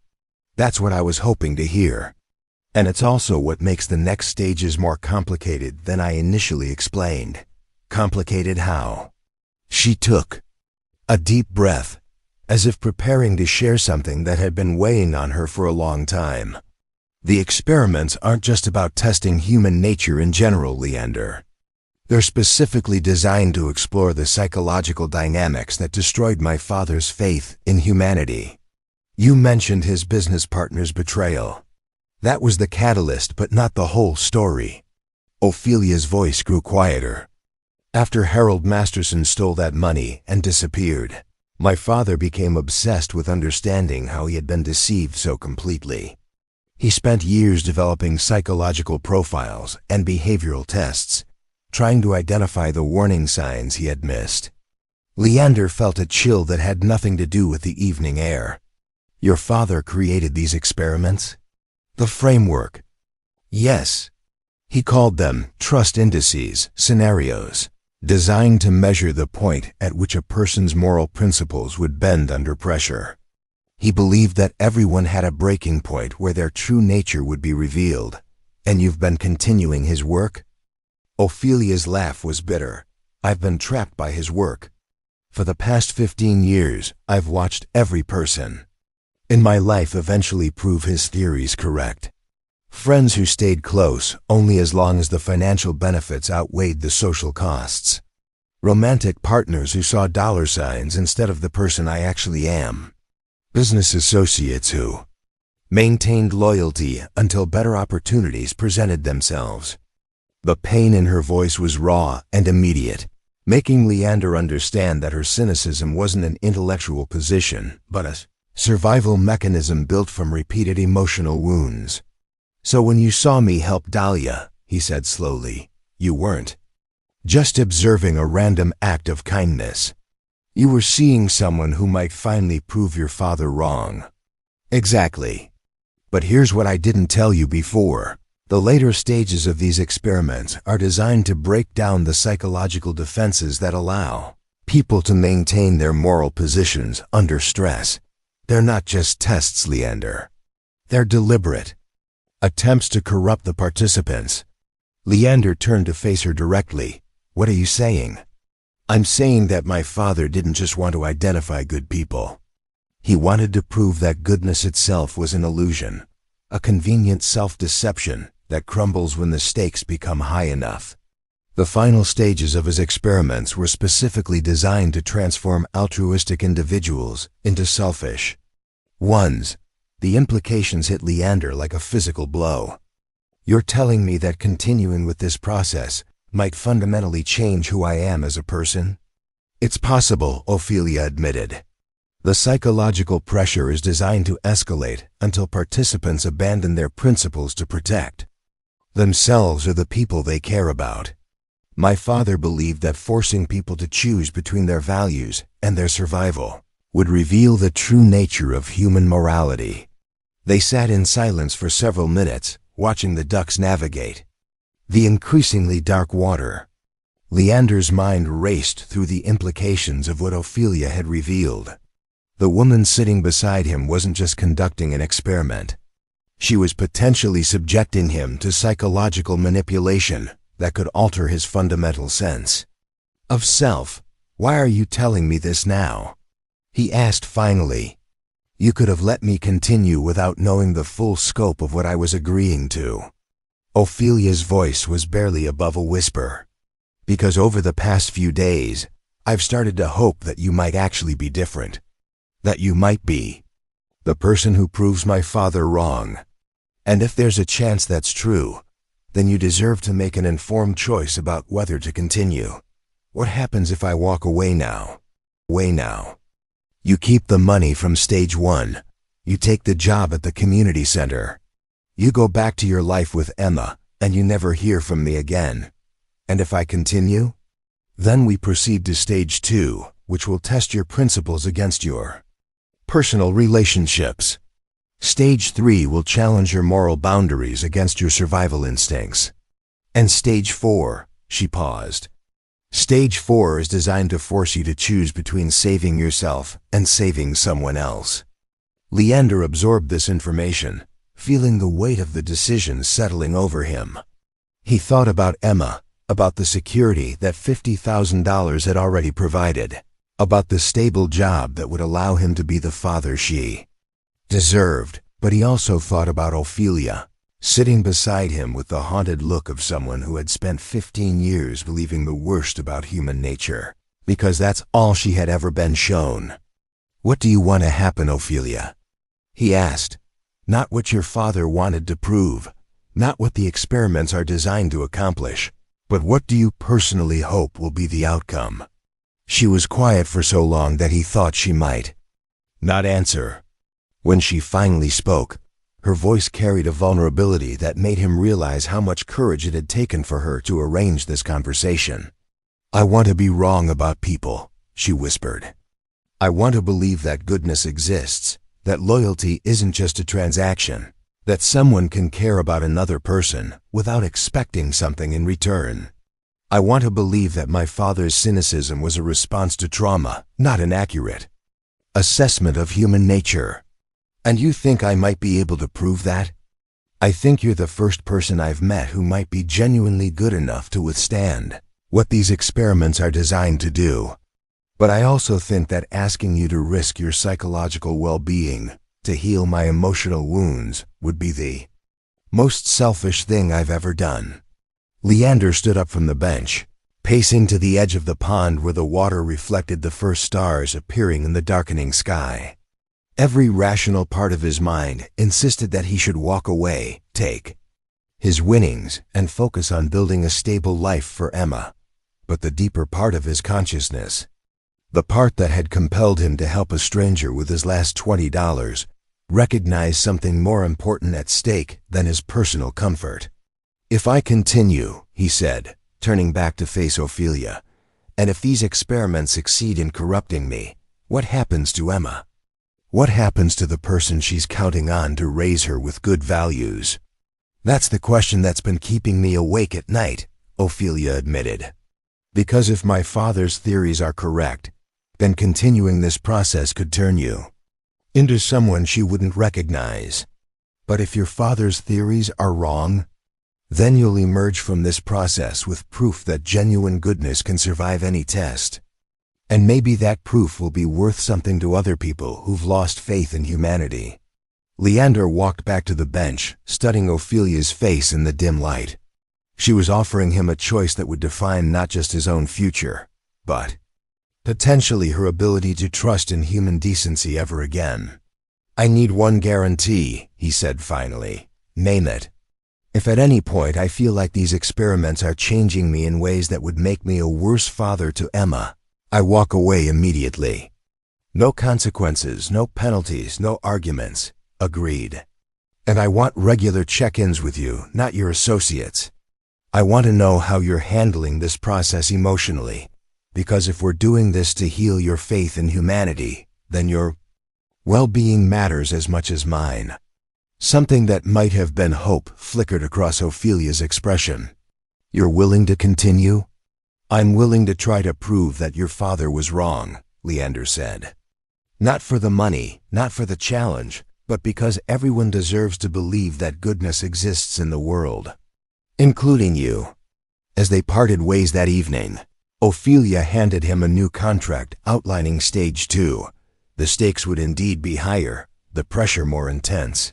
"That's what I was hoping to hear. And it's also what makes the next stages more complicated than I initially explained." "Complicated how?" She took a deep breath, as if preparing to share something that had been weighing on her for a long time. "The experiments aren't just about testing human nature in general, Leander. They're specifically designed to explore the psychological dynamics that destroyed my father's faith in humanity. You mentioned his business partner's betrayal. That was the catalyst, but not the whole story." Ophelia's voice grew quieter. "After Harold Masterson stole that money and disappeared, my father became obsessed with understanding how he had been deceived so completely. He spent years developing psychological profiles and behavioral tests, trying to identify the warning signs he had missed." Leander felt a chill that had nothing to do with the evening air. "Your father created these experiments?" "The framework. Yes. He called them trust indices, scenarios, designed to measure the point at which a person's moral principles would bend under pressure. He believed that everyone had a breaking point where their true nature would be revealed. And you've been continuing his work?" Ophelia's laugh was bitter. "I've been trapped by his work. For the past 15 years, I've watched every person in my life eventually prove his theories correct. Friends who stayed close only as long as the financial benefits outweighed the social costs. Romantic partners who saw dollar signs instead of the person I actually am. Business associates who maintained loyalty until better opportunities presented themselves." The pain in her voice was raw and immediate, making Leander understand that her cynicism wasn't an intellectual position, but a survival mechanism built from repeated emotional wounds. "So when you saw me help Dahlia," he said slowly, "you weren't just observing a random act of kindness. You were seeing someone who might finally prove your father wrong." "Exactly. But here's what I didn't tell you before. The later stages of these experiments are designed to break down the psychological defenses that allow people to maintain their moral positions under stress. They're not just tests, Leander. They're deliberate attempts to corrupt the participants." Leander turned to face her directly. "What are you saying?" "I'm saying that my father didn't just want to identify good people. He wanted to prove that goodness itself was an illusion, a convenient self-deception that crumbles when the stakes become high enough. The final stages of his experiments were specifically designed to transform altruistic individuals into selfish ones." The implications hit Leander like a physical blow. "You're telling me that continuing with this process might fundamentally change who I am as a person?" "It's possible," Ophelia admitted. "The psychological pressure is designed to escalate until participants abandon their principles to protect themselves or the people they care about. My father believed that forcing people to choose between their values and their survival would reveal the true nature of human morality. They sat in silence for several minutes, watching the ducks navigate the increasingly dark water. Leander's mind raced through the implications of what Ophelia had revealed. The woman sitting beside him wasn't just conducting an experiment. She was potentially subjecting him to psychological manipulation that could alter his fundamental sense of self. "Why are you telling me this now?" he asked finally. "You could have let me continue without knowing the full scope of what I was agreeing to." Ophelia's voice was barely above a whisper. "Because over the past few days, I've started to hope that you might actually be different. That you might be the person who proves my father wrong. And if there's a chance that's true, then you deserve to make an informed choice about whether to continue. What happens if I walk away now? You keep the money from stage 1. You take the job at the community center. You go back to your life with Emma, and you never hear from me again. And if I continue? Then we proceed to stage 2, which will test your principles against your personal relationships. Stage 3 will challenge your moral boundaries against your survival instincts. And stage 4," she paused. "Stage 4 is designed to force you to choose between saving yourself and saving someone else." Leander absorbed this information, feeling the weight of the decision settling over him. He thought about Emma, about the security that $50,000 had already provided, about the stable job that would allow him to be the father she deserved. But he also thought about Ophelia, sitting beside him with the haunted look of someone who had spent 15 years believing the worst about human nature, because that's all she had ever been shown. "What do you want to happen, Ophelia?" he asked. "Not what your father wanted to prove, not what the experiments are designed to accomplish, but what do you personally hope will be the outcome?" She was quiet for so long that he thought she might not answer. When she finally spoke, her voice carried a vulnerability that made him realize how much courage it had taken for her to arrange this conversation. "I want to be wrong about people," she whispered. "I want to believe that goodness exists, that loyalty isn't just a transaction, that someone can care about another person without expecting something in return. I want to believe that my father's cynicism was a response to trauma, not an accurate assessment of human nature. And you think I might be able to prove that? I think you're the first person I've met who might be genuinely good enough to withstand what these experiments are designed to do. But I also think that asking you to risk your psychological well-being to heal my emotional wounds would be the most selfish thing I've ever done." Leander stood up from the bench, pacing to the edge of the pond where the water reflected the first stars appearing in the darkening sky. Every rational part of his mind insisted that he should walk away, take his winnings, and focus on building a stable life for Emma. But the deeper part of his consciousness, the part that had compelled him to help a stranger with his last $20, recognized something more important at stake than his personal comfort. "If I continue," he said, turning back to face Ophelia, "and if these experiments succeed in corrupting me, what happens to Emma? What happens to the person she's counting on to raise her with good values?" "That's the question that's been keeping me awake at night," Ophelia admitted. "Because if my father's theories are correct, then continuing this process could turn you into someone she wouldn't recognize. But if your father's theories are wrong, then you'll emerge from this process with proof that genuine goodness can survive any test. And maybe that proof will be worth something to other people who've lost faith in humanity." Leander walked back to the bench, studying Ophelia's face in the dim light. She was offering him a choice that would define not just his own future, but potentially her ability to trust in human decency ever again. "I need one guarantee," he said finally. "Name it. If at any point I feel like these experiments are changing me in ways that would make me a worse father to Emma, I walk away immediately. No consequences, no penalties, no arguments. Agreed. And I want regular check-ins with you, not your associates. I want to know how you're handling this process emotionally, because if we're doing this to heal your faith in humanity, then your well-being matters as much as mine. Something that might have been hope flickered across Ophelia's expression. You're willing to continue? I'm willing to try to prove that your father was wrong, Leander said. Not for the money, not for the challenge, but because everyone deserves to believe that goodness exists in the world, including you. As they parted ways that evening, Ophelia handed him a new contract outlining Stage 2. The stakes would indeed be higher, the pressure more intense,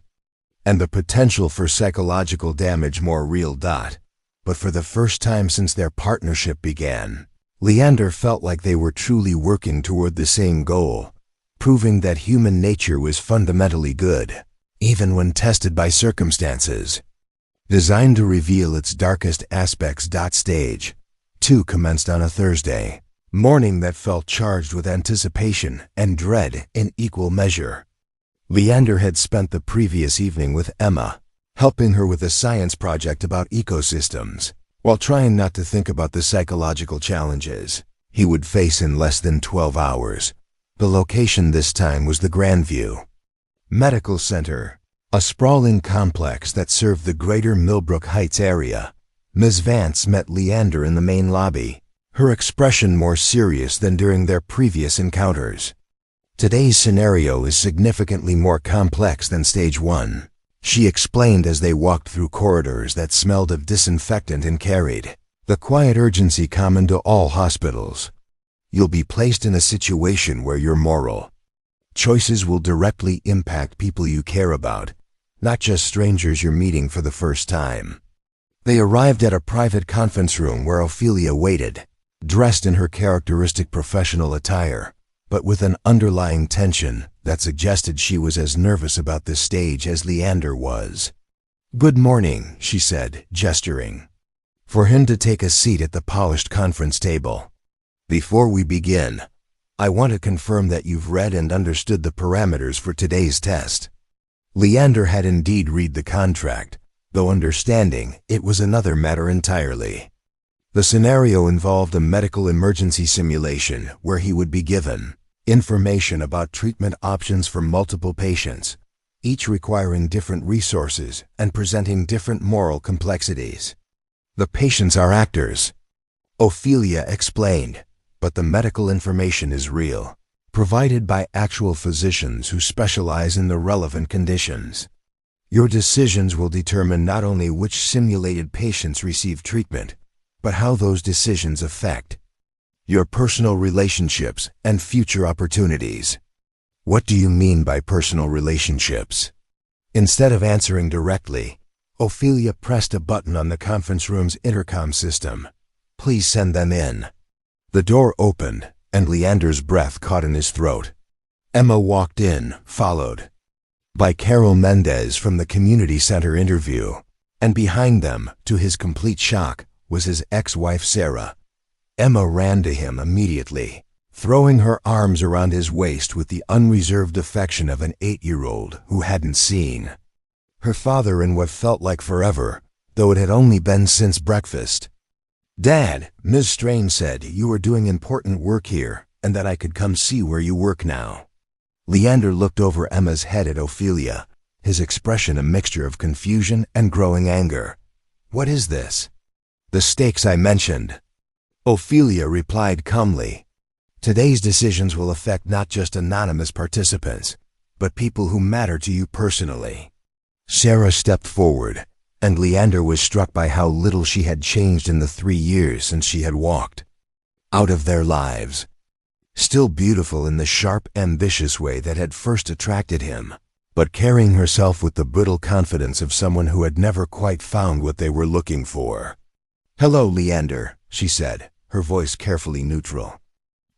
and the potential for psychological damage more real. But for the first time since their partnership began, Leander felt like they were truly working toward the same goal, proving that human nature was fundamentally good, even when tested by circumstances. Designed to reveal its darkest aspects. Stage 2 commenced on a Thursday morning that felt charged with anticipation and dread in equal measure. Leander had spent the previous evening with Emma, helping her with a science project about ecosystems, while trying not to think about the psychological challenges he would face in less than 12 hours. The location this time was the Grandview Medical Center, a sprawling complex that served the greater Millbrook Heights area. Ms. Vance met Leander in the main lobby, her expression more serious than during their previous encounters. Today's scenario is significantly more complex than Stage 1, she explained as they walked through corridors that smelled of disinfectant and carried the quiet urgency common to all hospitals. You'll be placed in a situation where your moral choices will directly impact people you care about, not just strangers you're meeting for the first time. They arrived at a private conference room where Ophelia waited, dressed in her characteristic professional attire, but with an underlying tension that suggested she was as nervous about this stage as Leander was. "Good morning," she said, gesturing for him to take a seat at the polished conference table. "Before we begin, I want to confirm that you've read and understood the parameters for today's test." Leander had indeed read the contract, though understanding it was another matter entirely. The scenario involved a medical emergency simulation where he would be given information about treatment options for multiple patients, each requiring different resources and presenting different moral complexities. "The patients are actors," Ophelia explained, "but the medical information is real, provided by actual physicians who specialize in the relevant conditions. Your decisions will determine not only which simulated patients receive treatment, but how those decisions affect your personal relationships and future opportunities." "What do you mean by personal relationships?" Instead of answering directly, Ophelia pressed a button on the conference room's intercom system. "Please send them in." The door opened, and Leander's breath caught in his throat. Emma walked in, followed by Carol Mendez from the community center interview, and behind them, to his complete shock, was his ex-wife Sarah. Emma ran to him immediately, throwing her arms around his waist with the unreserved affection of an 8-year-old who hadn't seen her father in what felt like forever, though it had only been since breakfast. "Dad," Ms. Strain said, "you are doing important work here, and that I could come see where you work now." Leander looked over Emma's head at Ophelia, his expression a mixture of confusion and growing anger. "What is this?" "The stakes I mentioned," Ophelia replied calmly. "Today's decisions will affect not just anonymous participants, but people who matter to you personally." Sarah stepped forward, and Leander was struck by how little she had changed in the 3 years since she had walked out of their lives. Still beautiful in the sharp, ambitious way that had first attracted him, but carrying herself with the brittle confidence of someone who had never quite found what they were looking for. "Hello, Leander," she said, her voice carefully neutral.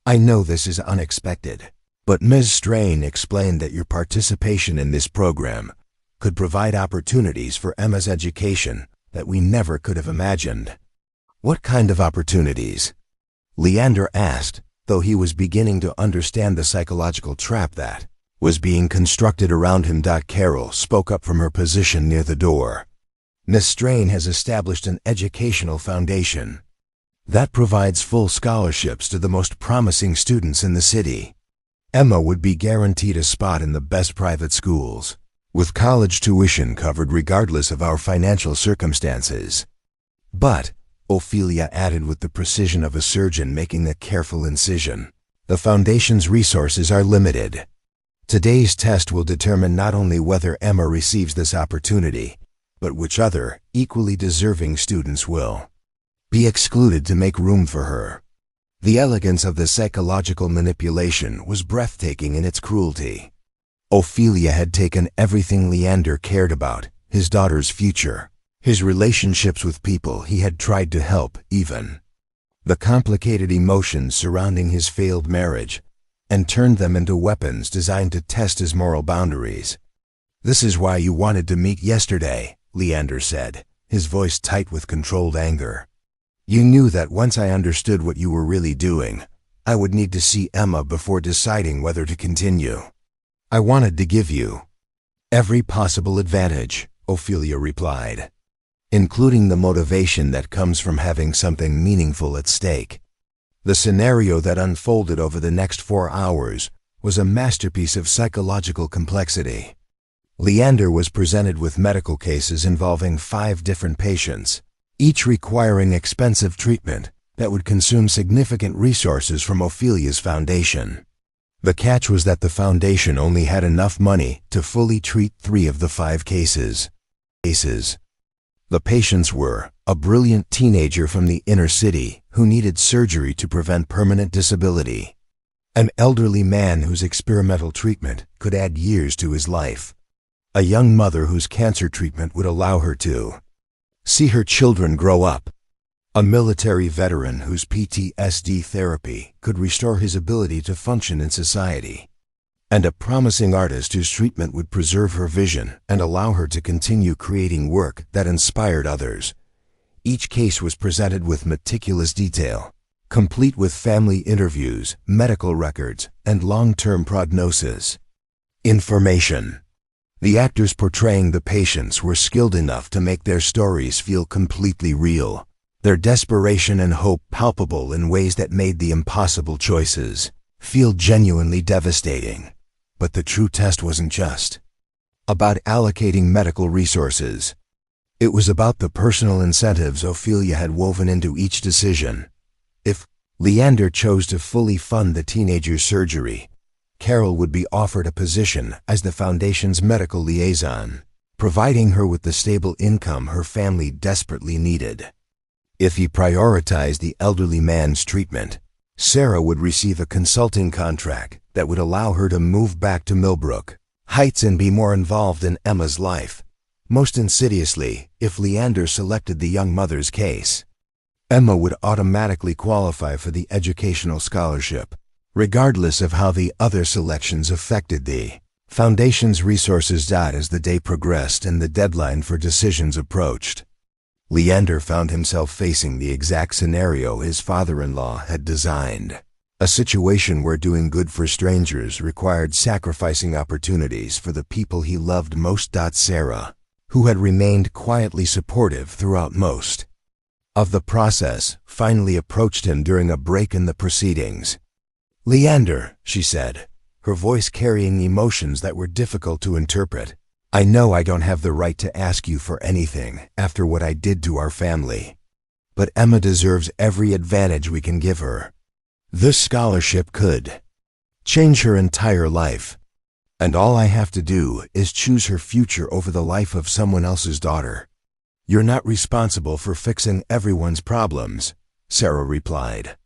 "I know this is unexpected, but Ms. Strain explained that your participation in this program could provide opportunities for Emma's education that we never could have imagined." "What kind of opportunities?" Leander asked, though he was beginning to understand the psychological trap that was being constructed around him. Carol spoke up from her position near the door. "Miss Strain has established an educational foundation that provides full scholarships to the most promising students in the city. Emma would be guaranteed a spot in the best private schools, with college tuition covered regardless of our financial circumstances. But, Ophelia added with the precision of a surgeon making a careful incision, the Foundation's resources are limited. Today's test will determine not only whether Emma receives this opportunity, but which other, equally deserving students will be excluded to make room for her. The elegance of the psychological manipulation was breathtaking in its cruelty. Ophelia had taken everything Leander cared about, his daughter's future, his relationships with people he had tried to help, even the complicated emotions surrounding his failed marriage, and turned them into weapons designed to test his moral boundaries. "This is why you wanted to meet yesterday," Leander said, his voice tight with controlled anger. "You knew that once I understood what you were really doing, I would need to see Emma before deciding whether to continue. I wanted to give you every possible advantage," Ophelia replied, "including the motivation that comes from having something meaningful at stake." The scenario that unfolded over the next 4 hours was a masterpiece of psychological complexity. Leander was presented with medical cases involving 5 different patients, each requiring expensive treatment that would consume significant resources from Ophelia's foundation. The catch was that the foundation only had enough money to fully treat 3 of the 5 cases. The patients were a brilliant teenager from the inner city who needed surgery to prevent permanent disability, an elderly man whose experimental treatment could add years to his life, a young mother whose cancer treatment would allow her to see her children grow up, a military veteran whose PTSD therapy could restore his ability to function in society, and a promising artist whose treatment would preserve her vision and allow her to continue creating work that inspired others. Each case was presented with meticulous detail, complete with family interviews, medical records, and long-term prognosis information. The actors portraying the patients were skilled enough to make their stories feel completely real, their desperation and hope palpable in ways that made the impossible choices feel genuinely devastating. But the true test wasn't just about allocating medical resources. It was about the personal incentives Ophelia had woven into each decision. If Leander chose to fully fund the teenager's surgery, Carol would be offered a position as the Foundation's medical liaison, providing her with the stable income her family desperately needed. If he prioritized the elderly man's treatment, Sarah would receive a consulting contract that would allow her to move back to Millbrook Heights and be more involved in Emma's life. Most insidiously, if Leander selected the young mother's case, Emma would automatically qualify for the educational scholarship, regardless of how the other selections affected the Foundation's resources. As the day progressed and the deadline for decisions approached, Leander found himself facing the exact scenario his father-in-law had designed, a situation where doing good for strangers required sacrificing opportunities for the people he loved most. Sarah, who had remained quietly supportive throughout most of the process, finally approached him during a break in the proceedings. "Leander," she said, her voice carrying emotions that were difficult to interpret, "I know I don't have the right to ask you for anything after what I did to our family. But Emma deserves every advantage we can give her. This scholarship could change her entire life. And all I have to do is choose her future over the life of someone else's daughter." "You're not responsible for fixing everyone's problems," Sarah replied.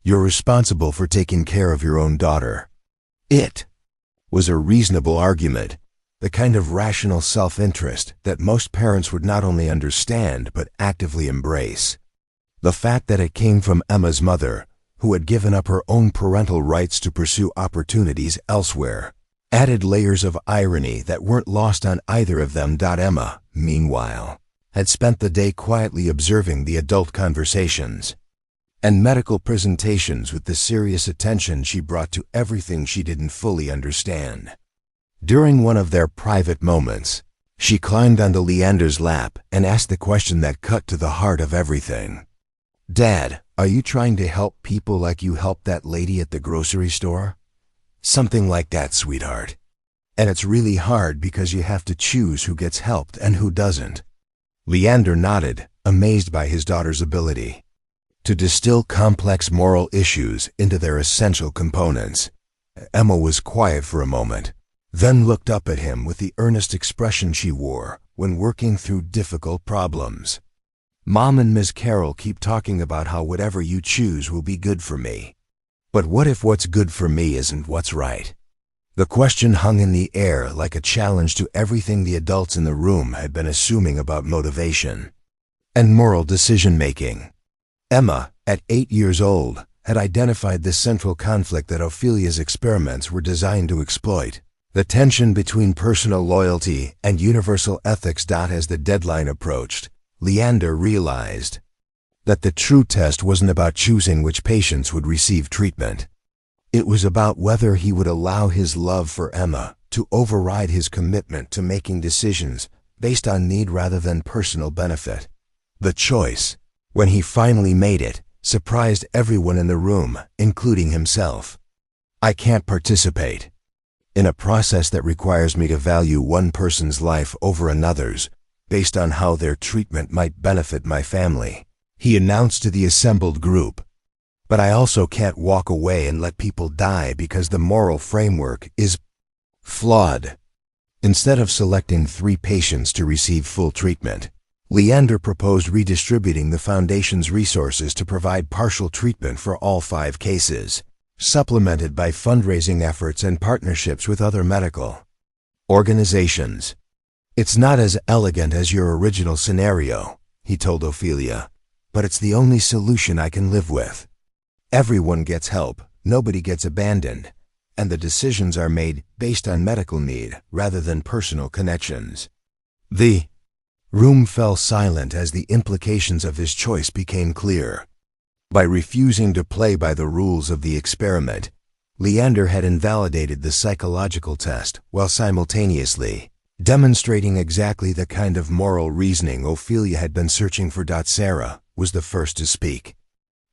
"You're responsible for taking care of your own daughter." It was a reasonable argument, the kind of rational self-interest that most parents would not only understand but actively embrace. The fact that it came from Emma's mother, who had given up her own parental rights to pursue opportunities elsewhere, added layers of irony that weren't lost on either of them. Emma, meanwhile, had spent the day quietly observing the adult conversations and medical presentations with the serious attention she brought to everything she didn't fully understand. During one of their private moments, she climbed onto Leander's lap and asked the question that cut to the heart of everything. "Dad, are you trying to help people like you helped that lady at the grocery store?" Something like that, sweetheart. And it's really hard because you have to choose who gets helped and who doesn't. Leander nodded, amazed by his daughter's ability to distill complex moral issues into their essential components. Emma was quiet for a moment, then looked up at him with the earnest expression she wore when working through difficult problems. Mom and Ms. Carroll keep talking about how whatever you choose will be good for me. But what if what's good for me isn't what's right? The question hung in the air like a challenge to everything the adults in the room had been assuming about motivation and moral decision-making. Emma, at 8 years old, had identified the central conflict that Ophelia's experiments were designed to exploit: the tension between personal loyalty and universal ethics. As the deadline approached, Leander realized that the true test wasn't about choosing which patients would receive treatment. It was about whether he would allow his love for Emma to override his commitment to making decisions based on need rather than personal benefit. The choice, when he finally made it, surprised everyone in the room, including himself. I can't participate in a process that requires me to value one person's life over another's based on how their treatment might benefit my family, he announced to the assembled group. But I also can't walk away and let people die because the moral framework is flawed. Instead of selecting 3 patients to receive full treatment, Leander proposed redistributing the Foundation's resources to provide partial treatment for all 5 cases, supplemented by fundraising efforts and partnerships with other medical organizations. It's not as elegant as your original scenario, he told Ophelia, but it's the only solution I can live with. Everyone gets help, nobody gets abandoned, and the decisions are made based on medical need rather than personal connections. The room fell silent as the implications of his choice became clear. By refusing to play by the rules of the experiment, Leander had invalidated the psychological test while simultaneously demonstrating exactly the kind of moral reasoning Ophelia had been searching for. Sarah was the first to speak.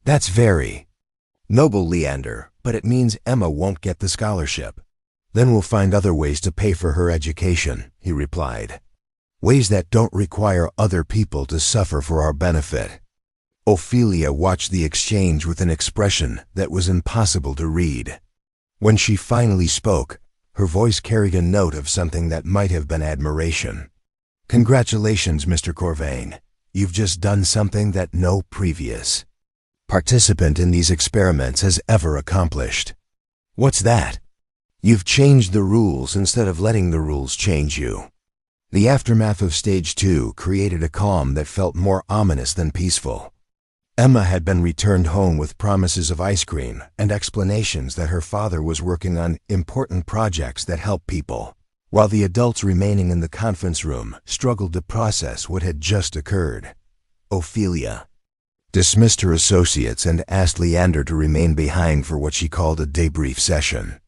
That's very noble, Leander, but it means Emma won't get the scholarship. Then we'll find other ways to pay for her education, he replied. Ways that don't require other people to suffer for our benefit. Ophelia watched the exchange with an expression that was impossible to read. When she finally spoke, her voice carried a note of something that might have been admiration. Congratulations, Mr. Corvain. You've just done something that no previous participant in these experiments has ever accomplished. What's that? You've changed the rules instead of letting the rules change you. The aftermath of Stage 2 created a calm that felt more ominous than peaceful. Emma had been returned home with promises of ice cream and explanations that her father was working on important projects that help people, while the adults remaining in the conference room struggled to process what had just occurred. Ophelia dismissed her associates and asked Leander to remain behind for what she called a debrief session.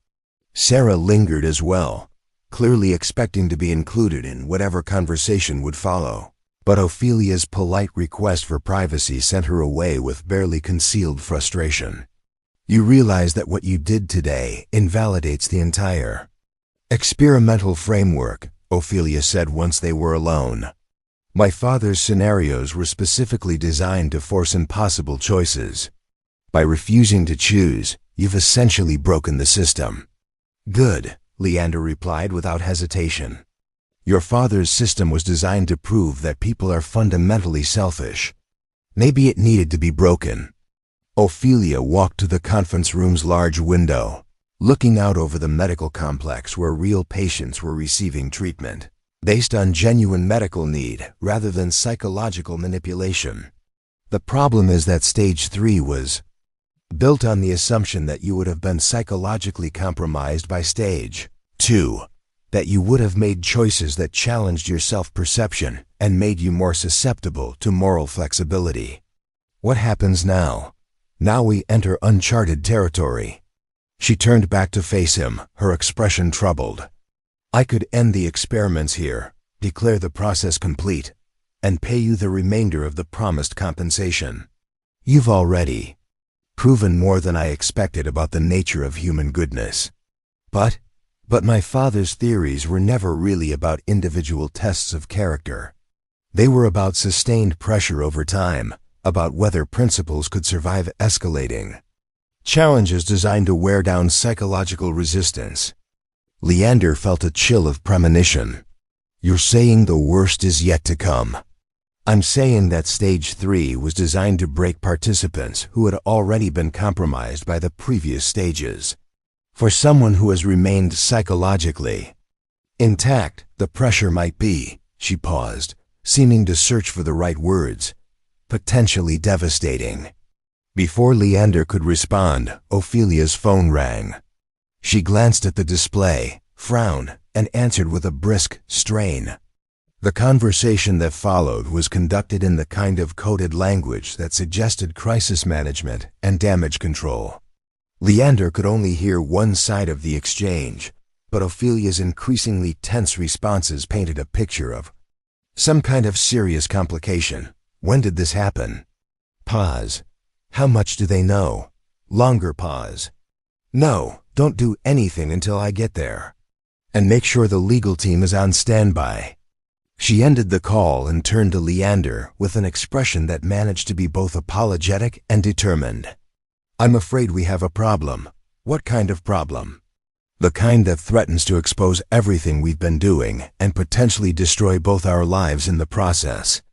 Sarah lingered as well, clearly expecting to be included in whatever conversation would follow. But Ophelia's polite request for privacy sent her away with barely concealed frustration. You realize that what you did today invalidates the entire experimental framework, Ophelia said once they were alone. My father's scenarios were specifically designed to force impossible choices. By refusing to choose, you've essentially broken the system. Good, Leander replied without hesitation. Your father's system was designed to prove that people are fundamentally selfish. Maybe it needed to be broken. Ophelia walked to the conference room's large window, looking out over the medical complex where real patients were receiving treatment, based on genuine medical need rather than psychological manipulation. The problem is that Stage 3 was built on the assumption that you would have been psychologically compromised by Stage 2. That you would have made choices that challenged your self-perception and made you more susceptible to moral flexibility. What happens now? Now we enter uncharted territory. She turned back to face him, her expression troubled. I could end the experiments here, declare the process complete, and pay you the remainder of the promised compensation. You've already proven more than I expected about the nature of human goodness. But my father's theories were never really about individual tests of character. They were about sustained pressure over time, about whether principles could survive escalating. Challenges designed to wear down psychological resistance. Leander felt a chill of premonition. You're saying the worst is yet to come. I'm saying that stage 3 was designed to break participants who had already been compromised by the previous stages. For someone who has remained psychologically intact, the pressure might be, she paused, seeming to search for the right words, potentially devastating. Before Leander could respond, Ophelia's phone rang. She glanced at the display, frowned, and answered with a brisk strain. The conversation that followed was conducted in the kind of coded language that suggested crisis management and damage control. Leander could only hear one side of the exchange, but Ophelia's increasingly tense responses painted a picture of some kind of serious complication. When did this happen? Pause. How much do they know? Longer pause. No, don't do anything until I get there. And make sure the legal team is on standby. She ended the call and turned to Leander with an expression that managed to be both apologetic and determined. I'm afraid we have a problem. What kind of problem? The kind that threatens to expose everything we've been doing and potentially destroy both our lives in the process.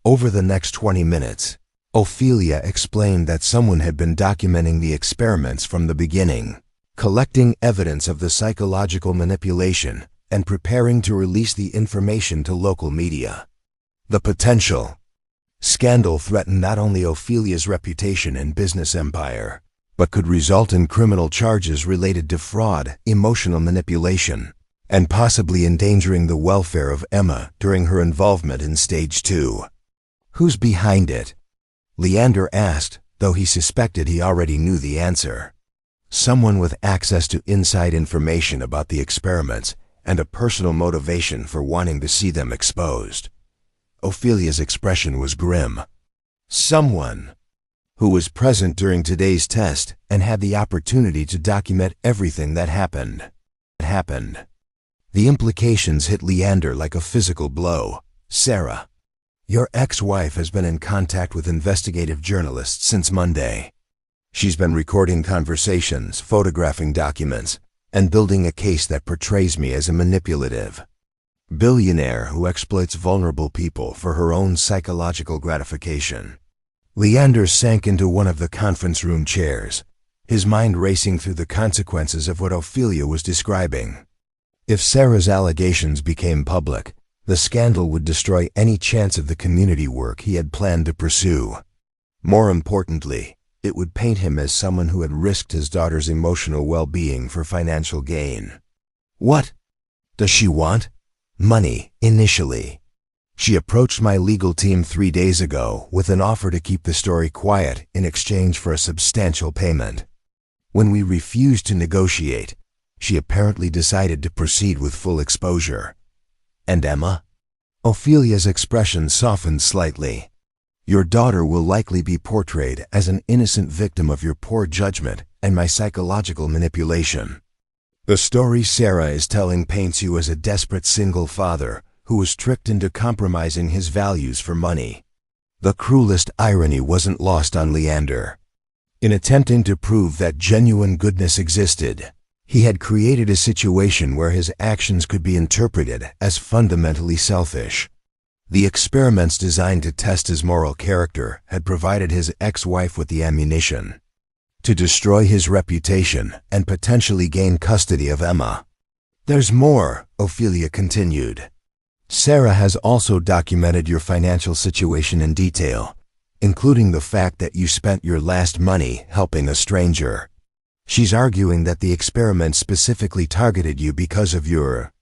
Over the next 20 minutes, Ophelia explained that someone had been documenting the experiments from the beginning, collecting evidence of the psychological manipulation, and preparing to release the information to local media. The potential scandal threatened not only Ophelia's reputation and business empire, but could result in criminal charges related to fraud, emotional manipulation, and possibly endangering the welfare of Emma during her involvement in stage 2. Who's behind it? Leander asked, though he suspected he already knew the answer. Someone with access to inside information about the experiments and a personal motivation for wanting to see them exposed. Ophelia's expression was grim. Someone who was present during today's test and had the opportunity to document everything that happened. The implications hit Leander like a physical blow. Sarah, your ex-wife has been in contact with investigative journalists since Monday. She's been recording conversations, photographing documents, and building a case that portrays me as a manipulative billionaire who exploits vulnerable people for her own psychological gratification. Leander sank into one of the conference room chairs, his mind racing through the consequences of what Ophelia was describing. If Sarah's allegations became public, the scandal would destroy any chance of the community work he had planned to pursue. More importantly, it would paint him as someone who had risked his daughter's emotional well-being for financial gain. What does she want? Money, initially. She approached my legal team 3 days ago with an offer to keep the story quiet in exchange for a substantial payment. When we refused to negotiate, she apparently decided to proceed with full exposure. And Emma? Ophelia's expression softened slightly. Your daughter will likely be portrayed as an innocent victim of your poor judgment and my psychological manipulation. The story Sarah is telling paints you as a desperate single father who was tricked into compromising his values for money. The cruelest irony wasn't lost on Leander. In attempting to prove that genuine goodness existed, he had created a situation where his actions could be interpreted as fundamentally selfish. The experiments designed to test his moral character had provided his ex-wife with the ammunition to destroy his reputation and potentially gain custody of Emma. There's more, Ophelia continued. Sarah has also documented your financial situation in detail, including the fact that you spent your last money helping a stranger. She's arguing that the experiment specifically targeted you because of your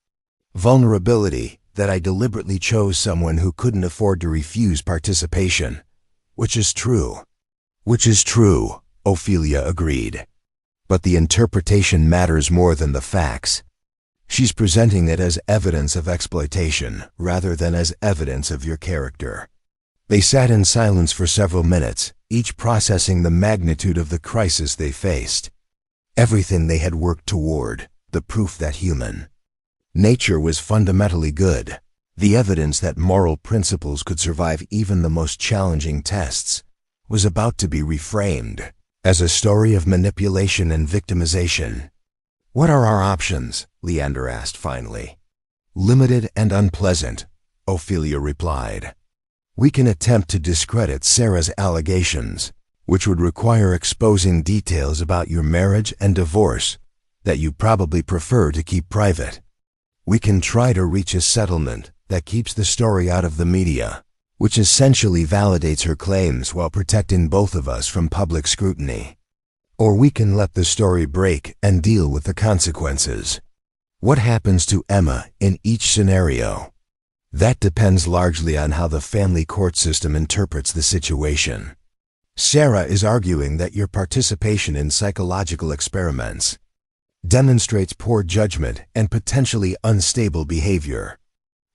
vulnerability, that I deliberately chose someone who couldn't afford to refuse participation. Which is true, Ophelia agreed. But the interpretation matters more than the facts. She's presenting it as evidence of exploitation rather than as evidence of your character. They sat in silence for several minutes, each processing the magnitude of the crisis they faced. Everything they had worked toward, the proof that human nature was fundamentally good, the evidence that moral principles could survive even the most challenging tests, was about to be reframed as a story of manipulation and victimization. "What are our options?" Leander asked finally. "Limited and unpleasant," Ophelia replied. "We can attempt to discredit Sarah's allegations, which would require exposing details about your marriage and divorce that you probably prefer to keep private. We can try to reach a settlement that keeps the story out of the media, which essentially validates her claims while protecting both of us from public scrutiny. Or we can let the story break and deal with the consequences. What happens to Emma in each scenario? That depends largely on how the family court system interprets the situation. Sarah is arguing that your participation in psychological experiments demonstrates poor judgment and potentially unstable behavior.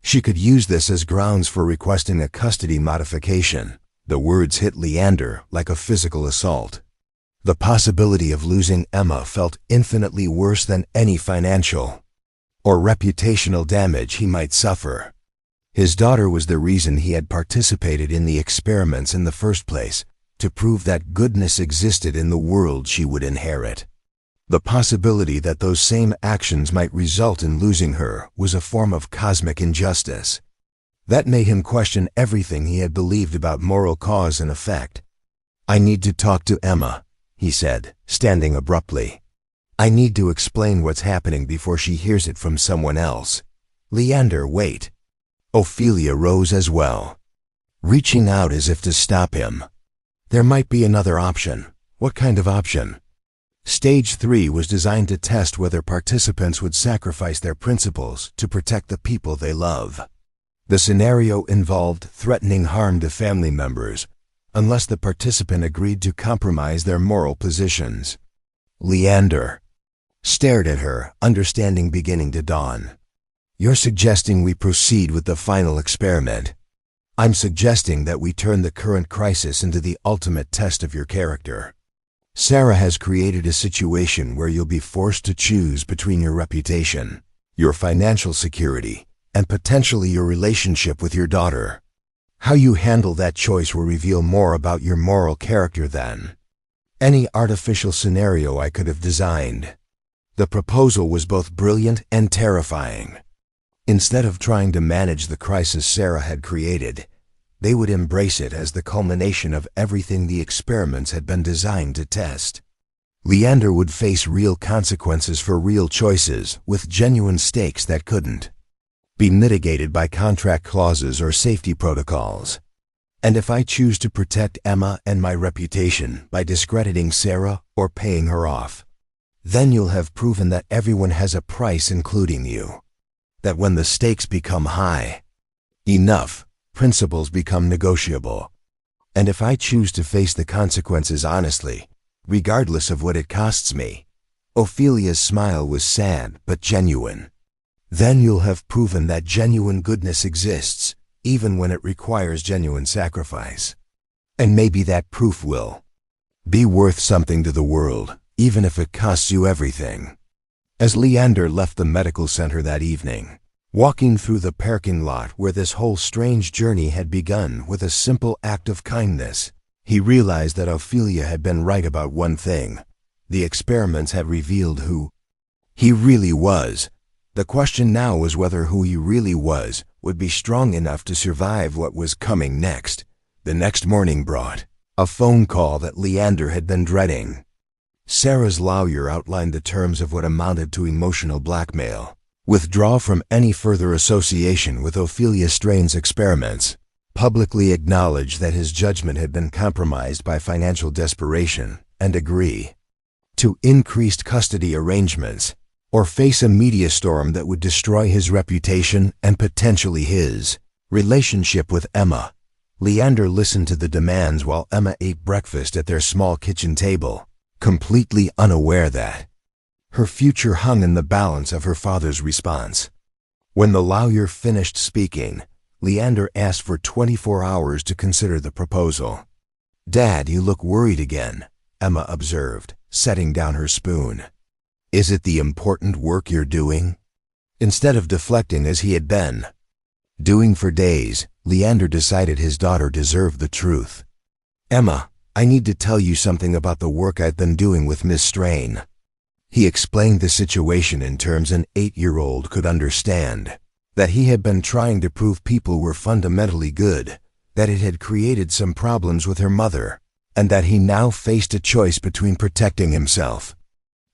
She could use this as grounds for requesting a custody modification. The words hit Leander like a physical assault. The possibility of losing Emma felt infinitely worse than any financial or reputational damage he might suffer. His daughter was the reason he had participated in the experiments in the first place, to prove that goodness existed in the world she would inherit. The possibility that those same actions might result in losing her was a form of cosmic injustice. That made him question everything he had believed about moral cause and effect. "I need to talk to Emma," he said, standing abruptly. "I need to explain what's happening before she hears it from someone else." "Leander, wait." Ophelia rose as well, reaching out as if to stop him. "There might be another option." "What kind of option?" Stage 3 was designed to test whether participants would sacrifice their principles to protect the people they love. The scenario involved threatening harm to family members unless the participant agreed to compromise their moral positions. Leander stared at her, understanding beginning to dawn. "You're suggesting we proceed with the final experiment." "I'm suggesting that we turn the current crisis into the ultimate test of your character. Sarah has created a situation where you'll be forced to choose between your reputation, your financial security, and potentially your relationship with your daughter. How you handle that choice will reveal more about your moral character than any artificial scenario I could have designed." The proposal was both brilliant and terrifying. Instead of trying to manage the crisis Sarah had created, they would embrace it as the culmination of everything the experiments had been designed to test. Leander would face real consequences for real choices, with genuine stakes that couldn't be mitigated by contract clauses or safety protocols. "And if I choose to protect Emma and my reputation by discrediting Sarah or paying her off, then you'll have proven that everyone has a price, including you. That when the stakes become high enough, principles become negotiable. And if I choose to face the consequences honestly, regardless of what it costs me," Ophelia's smile was sad but genuine, "then you'll have proven that genuine goodness exists, even when it requires genuine sacrifice. And maybe that proof will be worth something to the world, even if it costs you everything." As Leander left the medical center that evening, walking through the parking lot where this whole strange journey had begun with a simple act of kindness, he realized that Ophelia had been right about one thing. The experiments had revealed who he really was. The question now was whether who he really was would be strong enough to survive what was coming next. The next morning brought a phone call that Leander had been dreading. Sarah's lawyer outlined the terms of what amounted to emotional blackmail. Withdraw from any further association with Ophelia Strain's experiments. Publicly acknowledge that his judgment had been compromised by financial desperation, and agree to increased custody arrangements, or face a media storm that would destroy his reputation and potentially his relationship with Emma. Leander listened to the demands while Emma ate breakfast at their small kitchen table, completely unaware that her future hung in the balance of her father's response. When the lawyer finished speaking, Leander asked for 24 hours to consider the proposal. "Dad, you look worried again," Emma observed, setting down her spoon. Is it the important work you're doing? Instead of deflecting as he had been doing for days, Leander decided his daughter deserved the truth. Emma, I need to tell you something about the work I've been doing with Miss Strain. He explained the situation in terms an 8-year-old could understand. That he had been trying to prove people were fundamentally good, that it had created some problems with her mother, and that he now faced a choice between protecting himself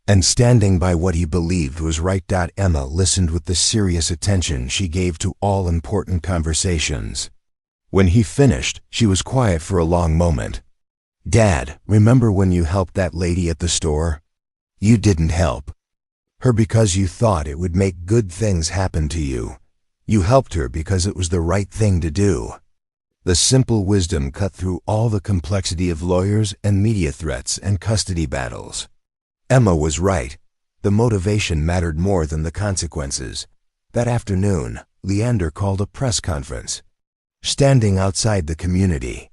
and standing by what he believed was right. Emma listened with the serious attention she gave to all important conversations. When he finished, she was quiet for a long moment. Dad, remember when you helped that lady at the store? You didn't help her because you thought it would make good things happen to you. You helped her because it was the right thing to do. The simple wisdom cut through all the complexity of lawyers and media threats and custody battles. Emma was right. The motivation mattered more than the consequences. That afternoon, Leander called a press conference. Standing outside the community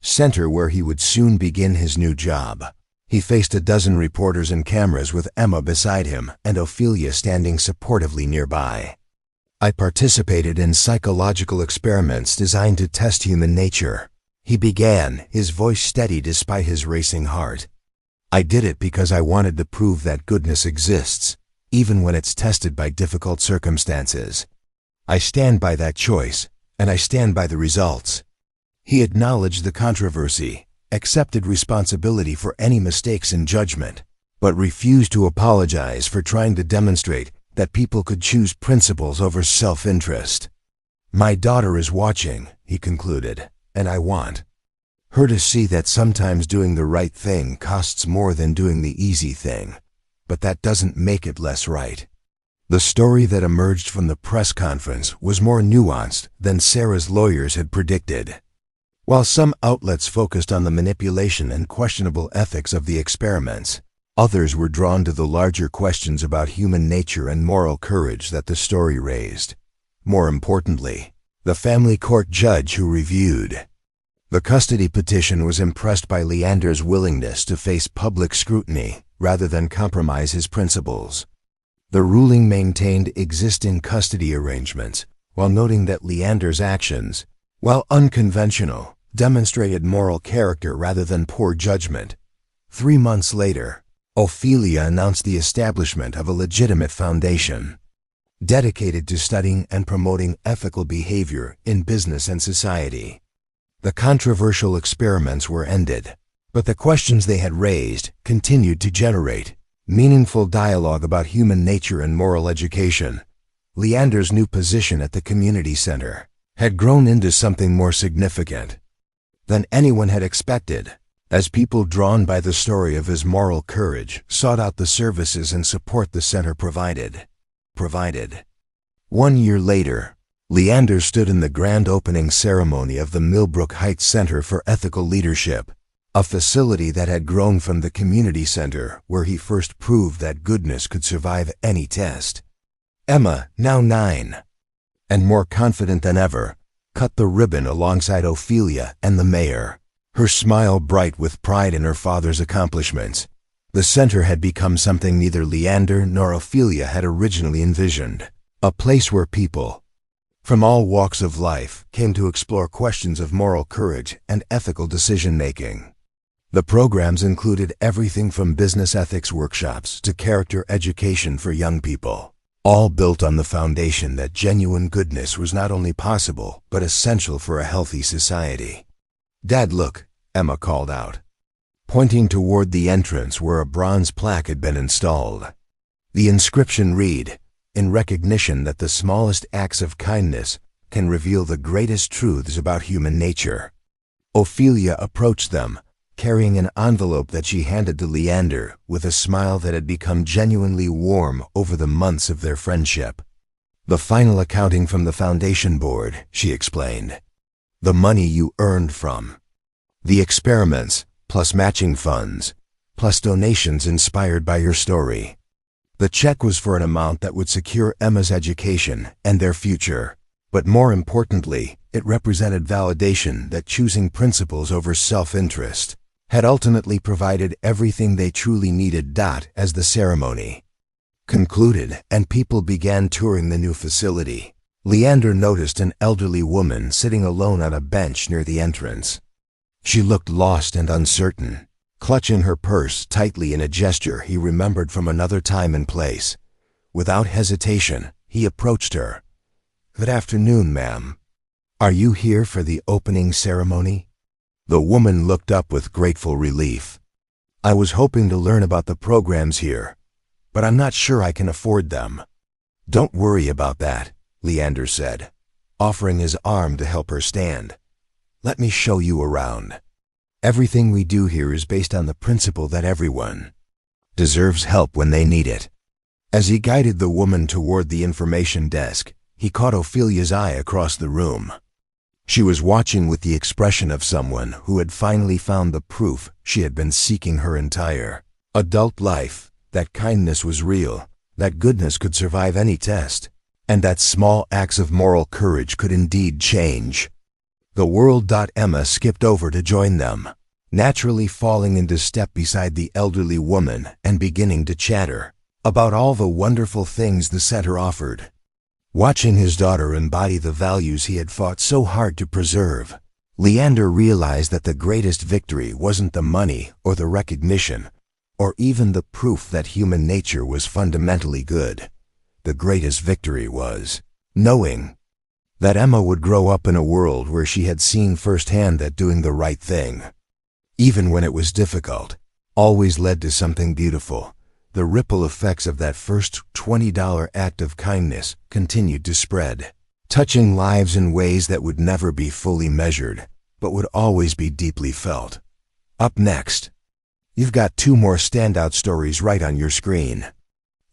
center where he would soon begin his new job, he faced a dozen reporters and cameras with Emma beside him and Ophelia standing supportively nearby. I participated in psychological experiments designed to test human nature, he began, his voice steady despite his racing heart. I did it because I wanted to prove that goodness exists, even when it's tested by difficult circumstances. I stand by that choice, and I stand by the results. He acknowledged the controversy, accepted responsibility for any mistakes in judgment, but refused to apologize for trying to demonstrate that people could choose principles over self-interest. My daughter is watching, he concluded, and I want her to see that sometimes doing the right thing costs more than doing the easy thing, but that doesn't make it less right. The story that emerged from the press conference was more nuanced than Sarah's lawyers had predicted. While some outlets focused on the manipulation and questionable ethics of the experiments, others were drawn to the larger questions about human nature and moral courage that the story raised. More importantly, the family court judge who reviewed the custody petition was impressed by Leander's willingness to face public scrutiny rather than compromise his principles. The ruling maintained existing custody arrangements while noting that Leander's actions, while unconventional, demonstrated moral character rather than poor judgment. 3 months later, Ophelia announced the establishment of a legitimate foundation dedicated to studying and promoting ethical behavior in business and society. The controversial experiments were ended, but the questions they had raised continued to generate meaningful dialogue about human nature and moral education. Leander's new position at the community center had grown into something more significant than anyone had expected, as people drawn by the story of his moral courage sought out the services and support the center provided. 1 year later, Leander stood in the grand opening ceremony of the Millbrook Heights Center for Ethical Leadership, a facility that had grown from the community center where he first proved that goodness could survive any test. Emma, now 9, and more confident than ever, cut the ribbon alongside Ophelia and the mayor, her smile bright with pride in her father's accomplishments. The center had become something neither Leander nor Ophelia had originally envisioned, a place where people from all walks of life came to explore questions of moral courage and ethical decision-making. The programs included everything from business ethics workshops to character education for young people, all built on the foundation that genuine goodness was not only possible but essential for a healthy society. "Dad, look," Emma called out, pointing toward the entrance where a bronze plaque had been installed. The inscription read, "In recognition that the smallest acts of kindness can reveal the greatest truths about human nature." Ophelia approached them, carrying an envelope that she handed to Leander with a smile that had become genuinely warm over the months of their friendship. "The final accounting from the foundation board," she explained. "The money you earned from the experiments, plus matching funds, plus donations inspired by your story." The check was for an amount that would secure Emma's education and their future, but more importantly, it represented validation that choosing principles over self-interest had ultimately provided everything they truly needed. As the ceremony concluded and people began touring the new facility, Leander noticed an elderly woman sitting alone on a bench near the entrance. She looked lost and uncertain, clutching her purse tightly in a gesture he remembered from another time and place. Without hesitation, he approached her. "Good afternoon, ma'am. Are you here for the opening ceremony?" The woman looked up with grateful relief. "I was hoping to learn about the programs here, but I'm not sure I can afford them." "Don't worry about that," Leander said, offering his arm to help her stand. "Let me show you around. Everything we do here is based on the principle that everyone deserves help when they need it." As he guided the woman toward the information desk, he caught Ophelia's eye across the room. She was watching with the expression of someone who had finally found the proof she had been seeking her entire adult life, that kindness was real, that goodness could survive any test, and that small acts of moral courage could indeed change the world. Emma skipped over to join them, naturally falling into step beside the elderly woman and beginning to chatter about all the wonderful things the center offered. Watching his daughter embody the values he had fought so hard to preserve, Leander realized that the greatest victory wasn't the money or the recognition, or even the proof that human nature was fundamentally good. The greatest victory was knowing that Emma would grow up in a world where she had seen firsthand that doing the right thing, even when it was difficult, always led to something beautiful. The ripple effects of that first $20 act of kindness continued to spread, touching lives in ways that would never be fully measured, but would always be deeply felt. Up next, you've got 2 more standout stories right on your screen.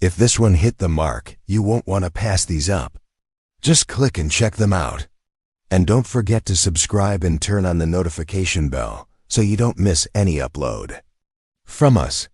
If this one hit the mark, you won't want to pass these up. Just click and check them out. And don't forget to subscribe and turn on the notification bell so you don't miss any upload. From us,